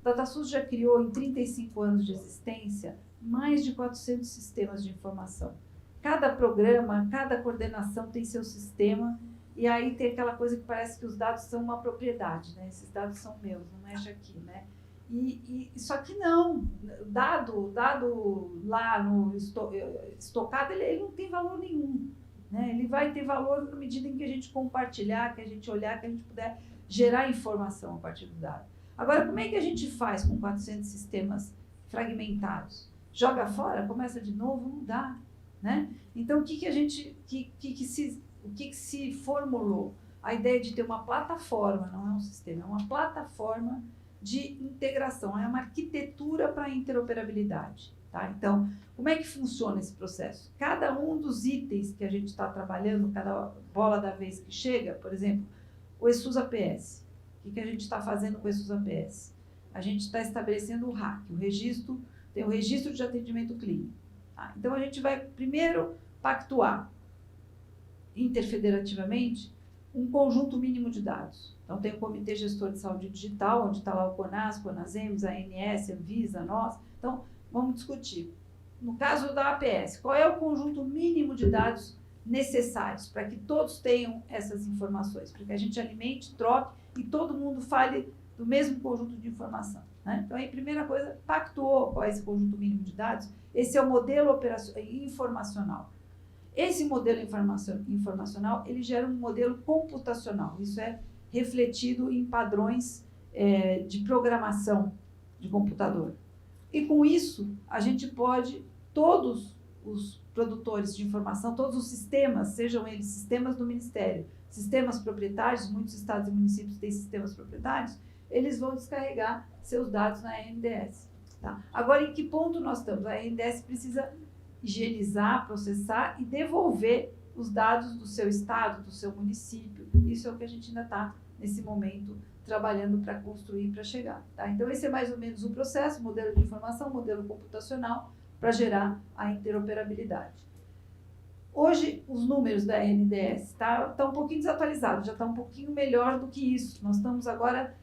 DataSUS já criou, em 35 anos de existência, mais de 400 sistemas de informação. Cada programa, cada coordenação tem seu sistema, e aí tem aquela coisa que parece que os dados são uma propriedade, né? Esses dados são meus, não mexe aqui, né? Só que não, dado lá no estocado, ele não tem valor nenhum, né? Ele vai ter valor na medida em que a gente compartilhar, que a gente olhar, que a gente puder gerar informação a partir do dado. Agora, como é que a gente faz com 400 sistemas fragmentados? Joga fora? Começa de novo? Não dá, né? Então, o que se formulou? A ideia de ter uma plataforma, não é um sistema, é uma plataforma de integração, é uma arquitetura para a interoperabilidade, tá? Então, como é que funciona esse processo? Cada um dos itens que a gente está trabalhando, cada bola da vez que chega, por exemplo, o ESUS APS. O que a gente está fazendo com o ESUS APS? A gente está estabelecendo o RAC, tem o registro de atendimento clínico. Tá? Então, a gente vai primeiro pactuar interfederativamente um conjunto mínimo de dados. Então, tem o Comitê Gestor de Saúde Digital, onde está lá o CONAS, CONASEMS, a ANS, a Anvisa, nós. Então, vamos discutir. No caso da APS, qual é o conjunto mínimo de dados necessários para que todos tenham essas informações, para que a gente alimente, troque e todo mundo fale do mesmo conjunto de informação, né? Então, aí, primeira coisa, pactuou qual é esse conjunto mínimo de dados. Esse é o modelo informacional. Esse modelo informacional, ele gera um modelo computacional. Isso é refletido em padrões de programação de computador. E com isso, a gente pode, todos os produtores de informação, todos os sistemas, sejam eles sistemas do Ministério, sistemas proprietários, muitos estados e municípios têm sistemas proprietários, eles vão descarregar seus dados na RNDS. Tá? Agora, em que ponto nós estamos? A RNDS precisa higienizar, processar e devolver os dados do seu estado, do seu município. Isso é o que a gente ainda está, nesse momento, trabalhando para construir, para chegar. Tá? Então, esse é mais ou menos o processo, modelo de informação, modelo computacional, para gerar a interoperabilidade. Hoje, os números da RNDS estão um pouquinho desatualizados, já está um pouquinho melhor do que isso. Nós estamos agora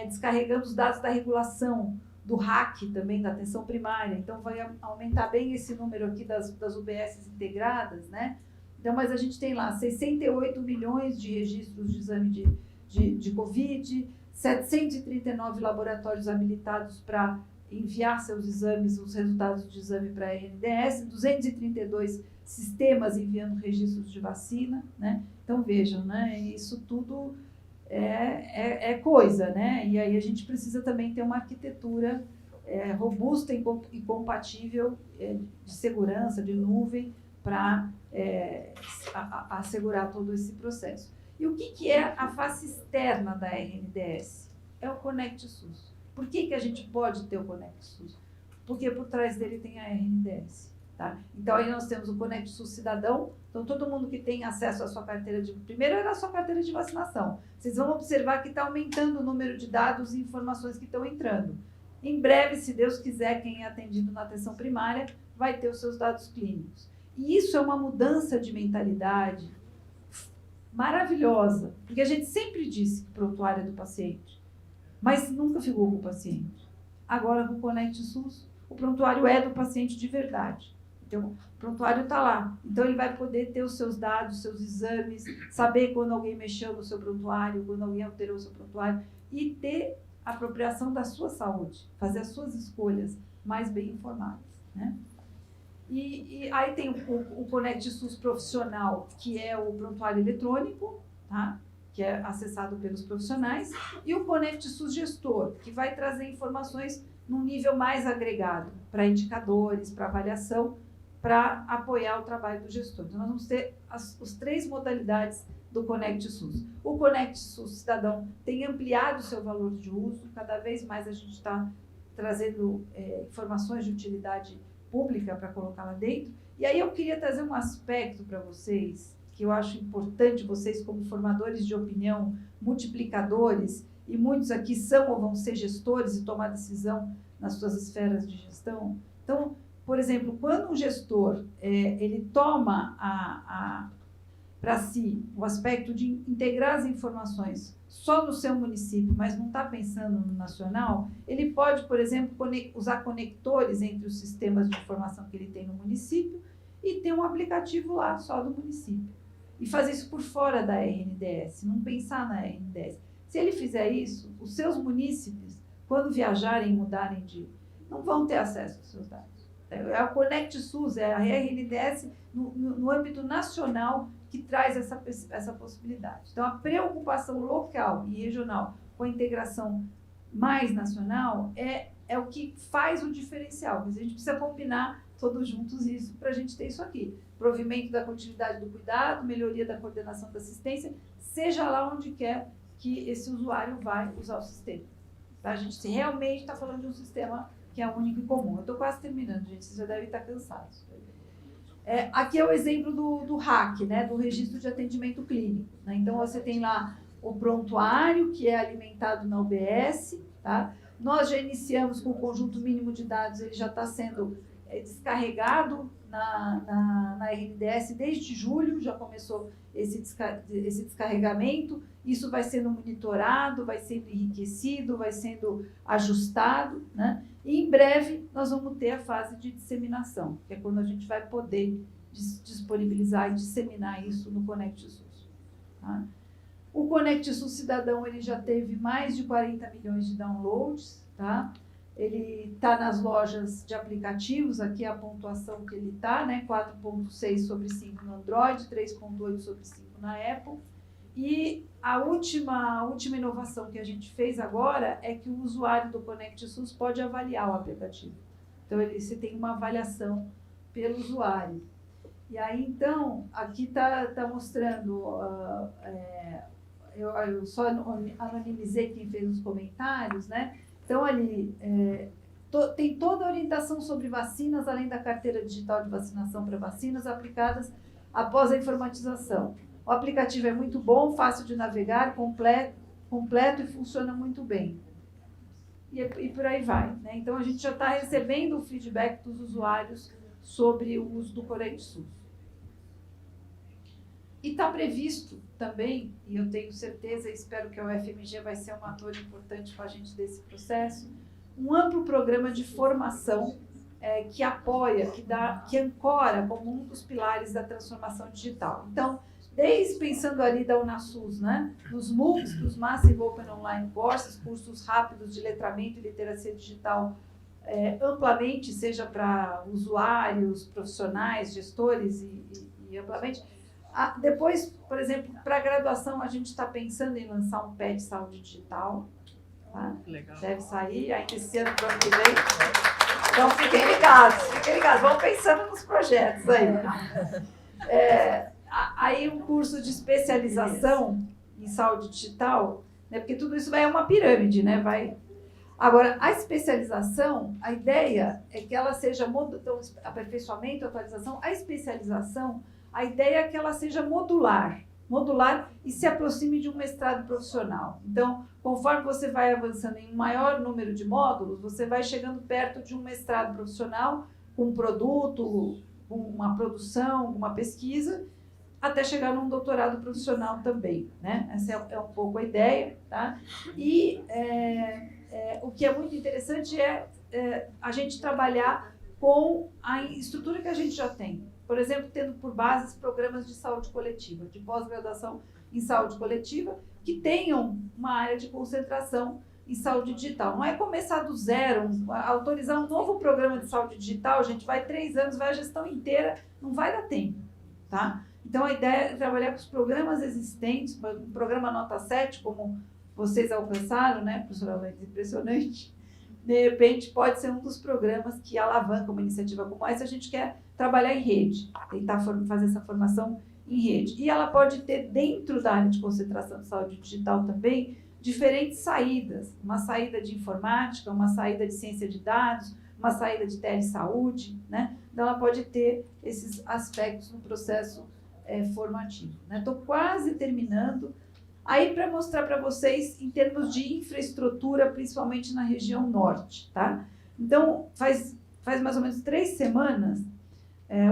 descarregando os dados da regulação, do RAC também, da atenção primária. Então, vai aumentar bem esse número aqui das UBSs integradas, né? Então, mas a gente tem lá 68 milhões de registros de exame de Covid, 739 laboratórios habilitados para enviar seus exames, os resultados de exame para a RNDS, 232 sistemas enviando registros de vacina, né? Então, vejam, né? Isso tudo é coisa, né? E aí a gente precisa também ter uma arquitetura robusta e compatível de segurança, de nuvem, para assegurar todo esse processo. E o que é a face externa da RNDS? É o Conect SUS. Por que a gente pode ter o Conect SUS? Porque por trás dele tem a RNDS. Tá? Então, aí nós temos o Conect SUS Cidadão. Então, todo mundo que tem acesso à sua carteira de... Primeiro era a sua carteira de vacinação. Vocês vão observar que está aumentando o número de dados e informações que estão entrando. Em breve, se Deus quiser, quem é atendido na atenção primária vai ter os seus dados clínicos. E isso é uma mudança de mentalidade maravilhosa, porque a gente sempre disse que o prontuário é do paciente, mas nunca ficou com o paciente. Agora, com o Conect SUS, o prontuário é do paciente de verdade. Então, o prontuário está lá. Então, ele vai poder ter os seus dados, seus exames, saber quando alguém mexeu no seu prontuário, quando alguém alterou o seu prontuário, e ter a apropriação da sua saúde, fazer as suas escolhas mais bem informadas, né? E aí tem o Conect SUS profissional, que é o prontuário eletrônico, tá? Que é acessado pelos profissionais, e o Conect SUS gestor, que vai trazer informações num nível mais agregado, para indicadores, para avaliação, para apoiar o trabalho do gestor. Então, nós vamos ter as 3 modalidades do Conect SUS. O Conect SUS Cidadão tem ampliado o seu valor de uso, cada vez mais a gente está trazendo informações de utilidade pública para colocar lá dentro. E aí eu queria trazer um aspecto para vocês, que eu acho importante, vocês como formadores de opinião, multiplicadores, e muitos aqui são ou vão ser gestores e tomar decisão nas suas esferas de gestão. Então, por exemplo, quando um gestor ele toma para si o aspecto de integrar as informações só no seu município, mas não está pensando no nacional, ele pode, por exemplo, usar conectores entre os sistemas de informação que ele tem no município e ter um aplicativo lá só do município. E fazer isso por fora da RNDS, não pensar na RNDS. Se ele fizer isso, os seus munícipes, quando viajarem e mudarem não vão ter acesso aos seus dados. É o Conect SUS, é a RNDS no âmbito nacional que traz essa possibilidade. Então, a preocupação local e regional com a integração mais nacional é o que faz o diferencial. Mas a gente precisa combinar todos juntos isso para a gente ter isso aqui. Provimento da continuidade do cuidado, melhoria da coordenação da assistência, seja lá onde quer que esse usuário vai usar o sistema. Tá? A gente realmente está falando de um sistema que é único e comum. Eu estou quase terminando, gente, vocês já devem estar cansados. Aqui é o exemplo do RAC, né, do Registro de Atendimento Clínico. Né? Então, você tem lá o prontuário, que é alimentado na UBS. Tá? Nós já iniciamos com o conjunto mínimo de dados, ele já está sendo descarregado na RNDS desde julho, já começou esse descarregamento. Isso vai sendo monitorado, vai sendo enriquecido, vai sendo ajustado, né? E em breve nós vamos ter a fase de disseminação, que é quando a gente vai poder disponibilizar e disseminar isso no Conect SUS. Tá? O Conect SUS Cidadão ele já teve mais de 40 milhões de downloads, tá? Ele está nas lojas de aplicativos, aqui é a pontuação que ele está, né? 4.6 sobre 5 no Android, 3.8 sobre 5 na Apple. E a última inovação que a gente fez agora é que o usuário do Conect SUS pode avaliar o aplicativo. Então, você tem uma avaliação pelo usuário. E aí, então, aqui está mostrando, eu só anonimizei quem fez os comentários, né? Então, ali, tem toda a orientação sobre vacinas, além da carteira digital de vacinação para vacinas aplicadas após a informatização. O aplicativo é muito bom, fácil de navegar, completo e funciona muito bem. E por aí vai. Né? Então, a gente já está recebendo o feedback dos usuários sobre o uso do Conect SUS. E está previsto também, e eu tenho certeza e espero que a UFMG vai ser um ator importante com a gente desse processo, um amplo programa de formação que apoia, que ancora como um dos pilares da transformação digital. Então, desde pensando ali da UnaSUS, né, nos MOOCs, os Massive Open Online Courses, cursos rápidos de letramento e literacia digital amplamente, seja para usuários, profissionais, gestores e amplamente. Depois, por exemplo, para a graduação, a gente está pensando em lançar um PET de saúde digital. Tá? Legal. Deve sair ainda esse ano, para o ano que vem. Então, fiquem ligados. Vão pensando nos projetos aí. Aí um curso de especialização em saúde digital, né, porque tudo isso é uma pirâmide, né? Agora, a especialização, a ideia é que ela seja, então, aperfeiçoamento, atualização, a especialização, a ideia é que ela seja modular. modular e se aproxime de um mestrado profissional. Então, conforme você vai avançando em um maior número de módulos, você vai chegando perto de um mestrado profissional com um produto, com uma produção, uma pesquisa, até chegar num doutorado profissional também, né? Essa é um pouco a ideia, tá? E o que é muito interessante é a gente trabalhar com a estrutura que a gente já tem. Por exemplo, tendo por base programas de saúde coletiva, de pós-graduação em saúde coletiva, que tenham uma área de concentração em saúde digital. Não é começar do zero, autorizar um novo programa de saúde digital, gente, vai 3 anos, vai a gestão inteira, não vai dar tempo, tá? Então, a ideia é trabalhar com os programas existentes, o programa Nota 7, como vocês alcançaram, né, professora Laís, impressionante. De repente, pode ser um dos programas que alavanca uma iniciativa como essa. A gente quer trabalhar em rede, tentar fazer essa formação em rede. E ela pode ter, dentro da área de concentração de saúde digital também, diferentes saídas. Uma saída de informática, uma saída de ciência de dados, uma saída de telesaúde, né? Então, ela pode ter esses aspectos no processo formativo. Estou quase terminando. Aí, para mostrar para vocês, em termos de infraestrutura, principalmente na região norte, tá? Então, faz mais ou menos 3 semanas,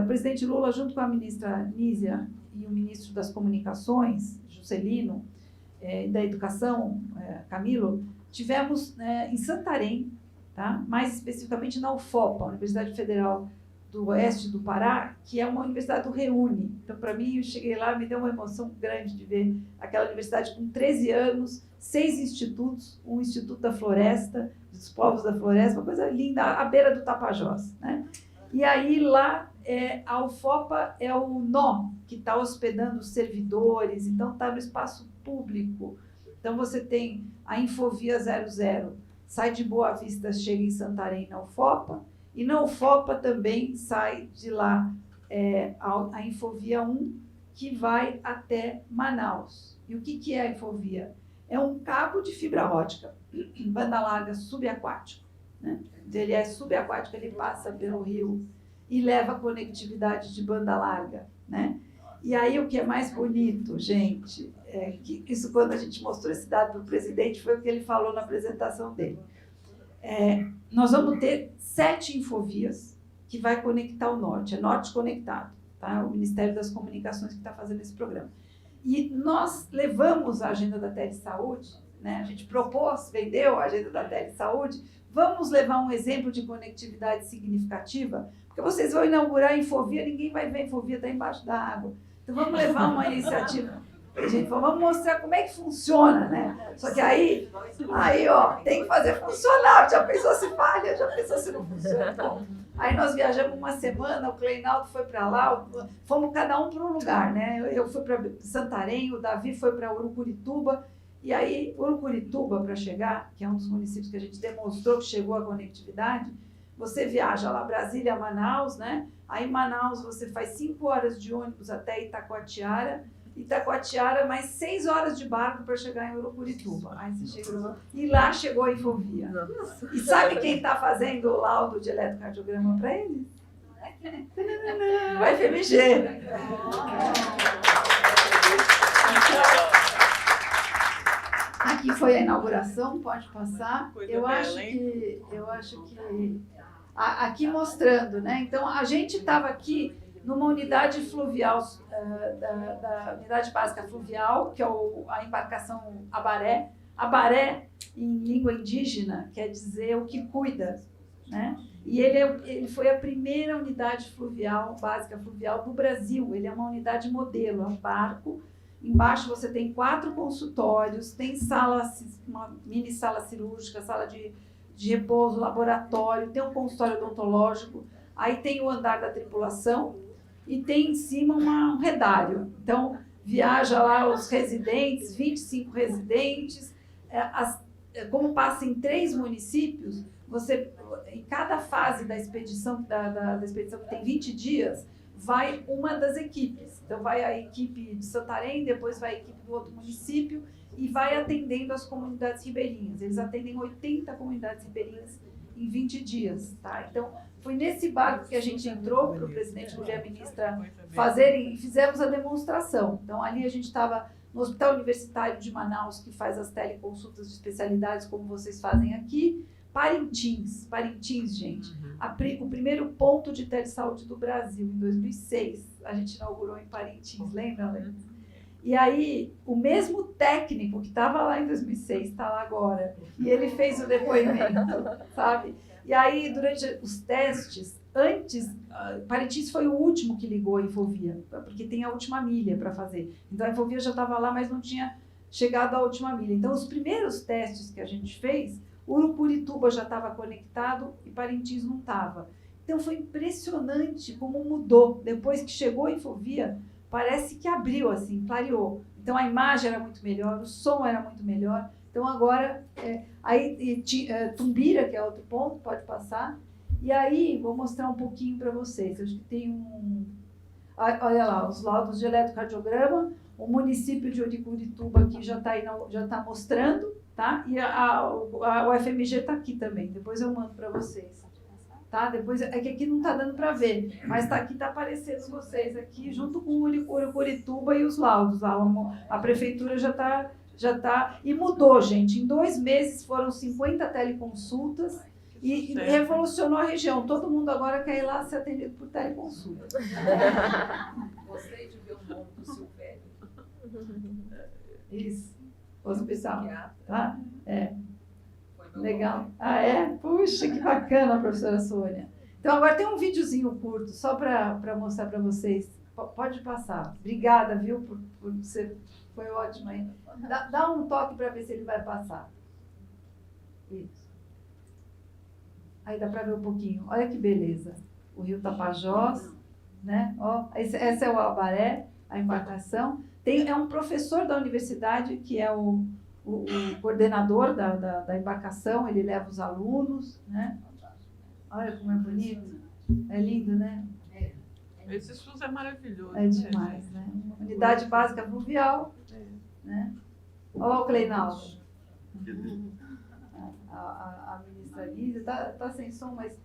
o presidente Lula, junto com a ministra Nízia e o ministro das Comunicações, Juscelino, da Educação, Camilo, tivemos em Santarém, tá? Mais especificamente na UFOPA, Universidade Federal do Oeste do Pará, que é uma universidade do Reúne. Então, para mim, eu cheguei lá, me deu uma emoção grande de ver aquela universidade com 13 anos, 6 institutos, um Instituto da Floresta, dos Povos da Floresta, uma coisa linda, à beira do Tapajós, né? E aí, lá, a UFOPA é o nó que está hospedando os servidores, então está no espaço público. Então, você tem a Infovia 00, sai de Boa Vista, chega em Santarém, na UFOPA, e na UFOPA também sai de lá a Infovia 1, que vai até Manaus. E o que é a Infovia? É um cabo de fibra ótica, banda larga subaquático, né? Ele é subaquático, ele passa pelo rio e leva conectividade de banda larga, né? E aí o que é mais bonito, gente, que isso quando a gente mostrou esse dado para o presidente, foi o que ele falou na apresentação dele. Nós vamos ter 7 infovias que vai conectar o norte, é norte conectado, tá? O Ministério das Comunicações que está fazendo esse programa. E nós levamos a agenda da telesaúde, né? A gente propôs, vendeu a agenda da telesaúde, vamos levar um exemplo de conectividade significativa, porque vocês vão inaugurar a Infovia, ninguém vai ver a Infovia, está embaixo da água. Então vamos levar uma iniciativa. Gente, vamos mostrar como é que funciona, né? Só que aí, ó, tem que fazer funcionar. Já pensou se falha? Já pensou se não funciona? Bom, aí nós viajamos uma semana, o Cleinaldo foi para lá, fomos cada um para um lugar, né? Eu fui para Santarém, o Davi foi para Urucurituba, e aí Urucurituba, para chegar, que é um dos municípios que a gente demonstrou que chegou a conectividade, você viaja lá, Brasília, Manaus, né? Aí em Manaus você faz 5 horas de ônibus até Itacoatiara, mais 6 horas de barco para chegar em Urucurituba. Aí você chega e lá chegou a Infovia. E sabe quem está fazendo o laudo de eletrocardiograma para ele? O FMG. Aqui foi a inauguração, pode passar. Eu acho que aqui mostrando, né? Então a gente estava aqui numa unidade fluvial, da unidade básica fluvial, que é a embarcação Abaré. Abaré, em língua indígena, quer dizer o que cuida, né? E ele foi a primeira unidade fluvial, básica fluvial do Brasil. Ele é uma unidade modelo, é um barco. Embaixo você tem 4 consultórios, tem uma mini sala cirúrgica, sala de repouso, laboratório, tem um consultório odontológico, aí tem o andar da tripulação, e tem em cima um redário. Então, viaja lá os residentes, 25 residentes. Como passa em 3 municípios, em cada fase da expedição, da expedição que tem 20 dias, vai uma das equipes. Então, vai a equipe de Santarém, depois vai a equipe do outro município e vai atendendo as comunidades ribeirinhas. Eles atendem 80 comunidades ribeirinhas em 20 dias. Tá? Então, foi nesse barco que a gente entrou para o presidente Lula e a ministra fazerem, e fizemos a demonstração. Então, ali a gente estava no Hospital Universitário de Manaus, que faz as teleconsultas de especialidades, como vocês fazem aqui. Parintins, gente. O primeiro ponto de telesaúde do Brasil, em 2006, a gente inaugurou em Parintins, lembra, Lê? E aí, o mesmo técnico que estava lá em 2006 está lá agora. E ele fez o depoimento, sabe? E aí, durante os testes, Parintins foi o último que ligou a Infovia, porque tem a última milha para fazer. Então, a Infovia já estava lá, mas não tinha chegado à última milha. Então, os primeiros testes que a gente fez, Urucurituba já estava conectado e Parintins não estava. Então, foi impressionante como mudou. Depois que chegou a Infovia, parece que abriu, assim, clareou. Então, a imagem era muito melhor, o som era muito melhor. Então, agora, Tumbira, que é outro ponto, pode passar. E aí, vou mostrar um pouquinho para vocês. Eu acho que tem olha lá, os laudos de eletrocardiograma. O município de Urucurituba aqui já está mostrando, tá? E a UFMG está aqui também. Depois eu mando para vocês. Tá? Depois, é que aqui não está dando para ver, mas aqui está aparecendo vocês aqui, junto com o Urucurituba e os laudos. A prefeitura já está... E mudou, gente. Em 2 meses foram 50 teleconsultas e revolucionou a região. Todo mundo agora quer ir lá ser atendido por teleconsulta. Gostei de ver o nome do Silvério. Isso. Hospital. Tá? Legal. Ah, é? Puxa, que bacana, professora Sônia. Então, agora tem um videozinho curto, só para mostrar para vocês. Pode passar. Obrigada, viu, por você. Foi ótimo aí. Dá um toque para ver se ele vai passar. Isso. Aí dá para ver um pouquinho. Olha que beleza. O Rio Tapajós, né? Ó, esse é o Abaré, a embarcação. É um professor da universidade que é o coordenador da embarcação, ele leva os alunos, né? Olha como é bonito. É lindo, né? Esse SUS é maravilhoso. É demais, né? Unidade básica fluvial, né? Olha o Kleinaldo. A ministra Lídia tá sem som, mas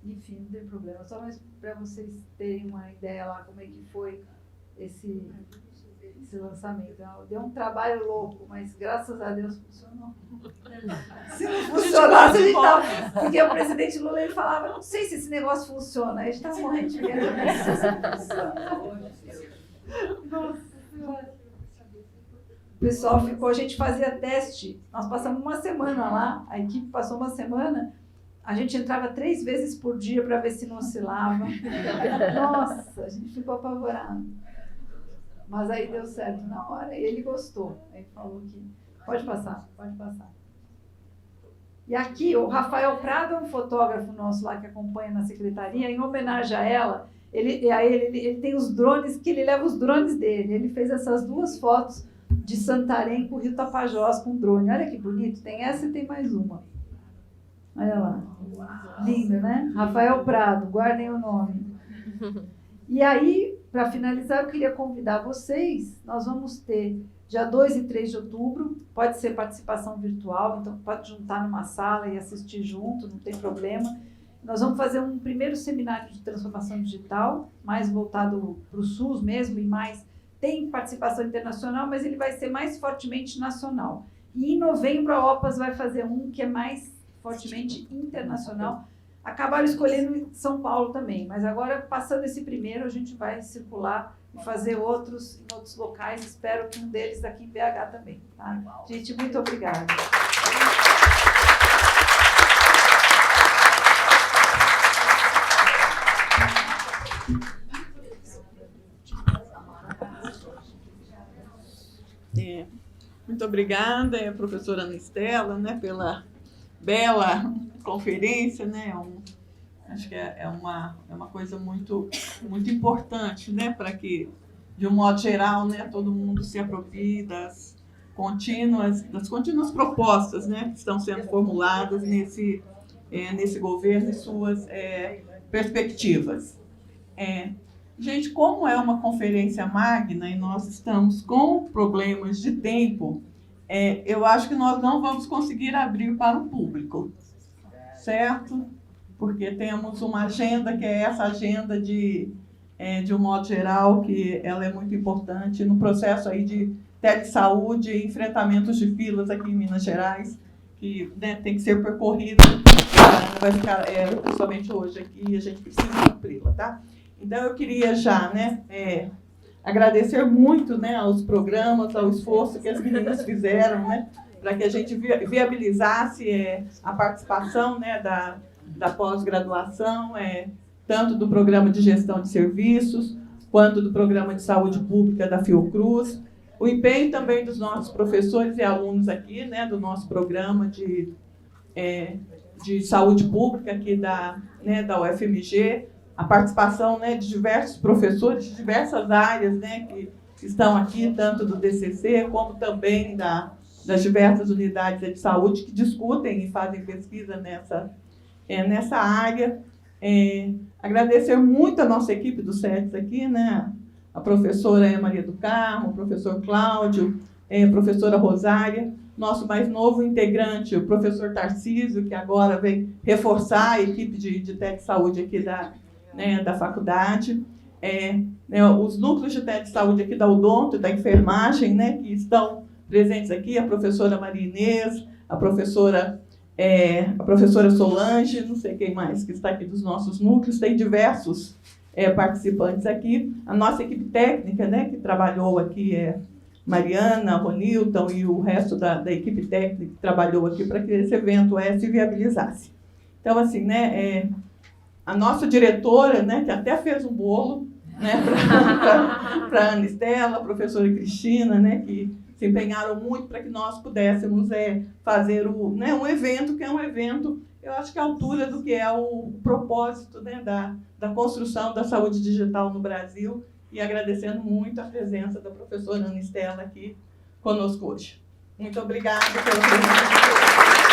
enfim, não tem problema. Só mais para vocês terem uma ideia lá como é que foi esse lançamento. Deu um trabalho louco, mas graças a Deus funcionou. Se não funcionasse, a gente tava... Porque o presidente Lula ele falava, não sei se esse negócio funciona. Aí a gente estava morrendo de medo. Nossa Senhora. O pessoal ficou, a gente fazia teste. Nós passamos uma semana lá, a equipe passou uma semana. A gente entrava 3 vezes por dia para ver se não oscilava. Nossa, a gente ficou apavorado. Mas aí deu certo na hora e ele gostou. Ele falou que pode passar. E aqui o Rafael Prado é um fotógrafo nosso lá que acompanha na secretaria. Em homenagem a ela, ele tem os drones, que ele leva os drones dele. Ele fez essas 2 fotos de Santarém com o Rio Tapajós com drone. Olha que bonito. Tem essa e tem mais uma. Olha lá. Lindo, né? Rafael Prado, guardem o nome. E aí, para finalizar, eu queria convidar vocês, nós vamos ter dia 2 e 3 de outubro, pode ser participação virtual, então pode juntar numa sala e assistir junto, não tem problema. Nós vamos fazer um primeiro seminário de transformação digital, mais voltado para o SUS mesmo, e mais tem participação internacional, mas ele vai ser mais fortemente nacional. E em novembro a OPAS vai fazer um que é mais fortemente internacional. Acabaram escolhendo São Paulo também, mas agora, passando esse primeiro, a gente vai circular e fazer outros em outros locais. Espero que um deles aqui em BH também. Tá? Gente, muito obrigada. Muito obrigada, professora Ana Estela, né, pela bela conferência, né? Acho que é uma coisa muito importante, né, para que, de um modo geral, né, todo mundo se aproprie das contínuas propostas, né, que estão sendo formuladas nesse governo e suas perspectivas. Gente, como é uma conferência magna e nós estamos com problemas de tempo, eu acho que nós não vamos conseguir abrir para o público. certo? Porque temos uma agenda que é essa agenda de um modo geral, que ela é muito importante no processo aí de telesaúde e enfrentamentos de filas aqui em Minas Gerais, que, né, tem que ser percorrida, vai ficar, principalmente hoje aqui, a gente precisa cumpri-la, tá? Então, eu queria já, né, agradecer muito, né, aos programas, ao esforço que as meninas fizeram, né, para que a gente viabilizasse a participação, né, da pós-graduação, tanto do Programa de Gestão de Serviços, quanto do Programa de Saúde Pública da Fiocruz, o empenho também dos nossos professores e alunos aqui, né, do nosso programa de saúde pública aqui da UFMG, a participação, né, de diversos professores de diversas áreas, né, que estão aqui, tanto do DCC, como também das diversas unidades de saúde que discutem e fazem pesquisa nessa área. Agradecer muito a nossa equipe do SETES aqui, né, a professora Maria do Carmo, o professor Cláudio, a professora Rosária, nosso mais novo integrante, o professor Tarcísio, que agora vem reforçar a equipe de telesaúde aqui da faculdade, os núcleos de telesaúde aqui da Odonto e da enfermagem, né, que estão presentes aqui, a professora Maria Inês, a professora Solange, não sei quem mais que está aqui dos nossos núcleos, tem diversos participantes aqui, a nossa equipe técnica, né, que trabalhou aqui, Mariana, Ronilton e o resto da equipe técnica que trabalhou aqui para que esse evento se viabilizasse. Então, assim, né, a nossa diretora, né, que até fez um bolo, né, para a Ana Estela, a professora Cristina, né, que se empenharam muito para que nós pudéssemos fazer um evento que é um evento, eu acho que à altura do que é o propósito, né, da construção da saúde digital no Brasil, e agradecendo muito a presença da professora Ana Estela aqui conosco hoje. Muito obrigada pela presença.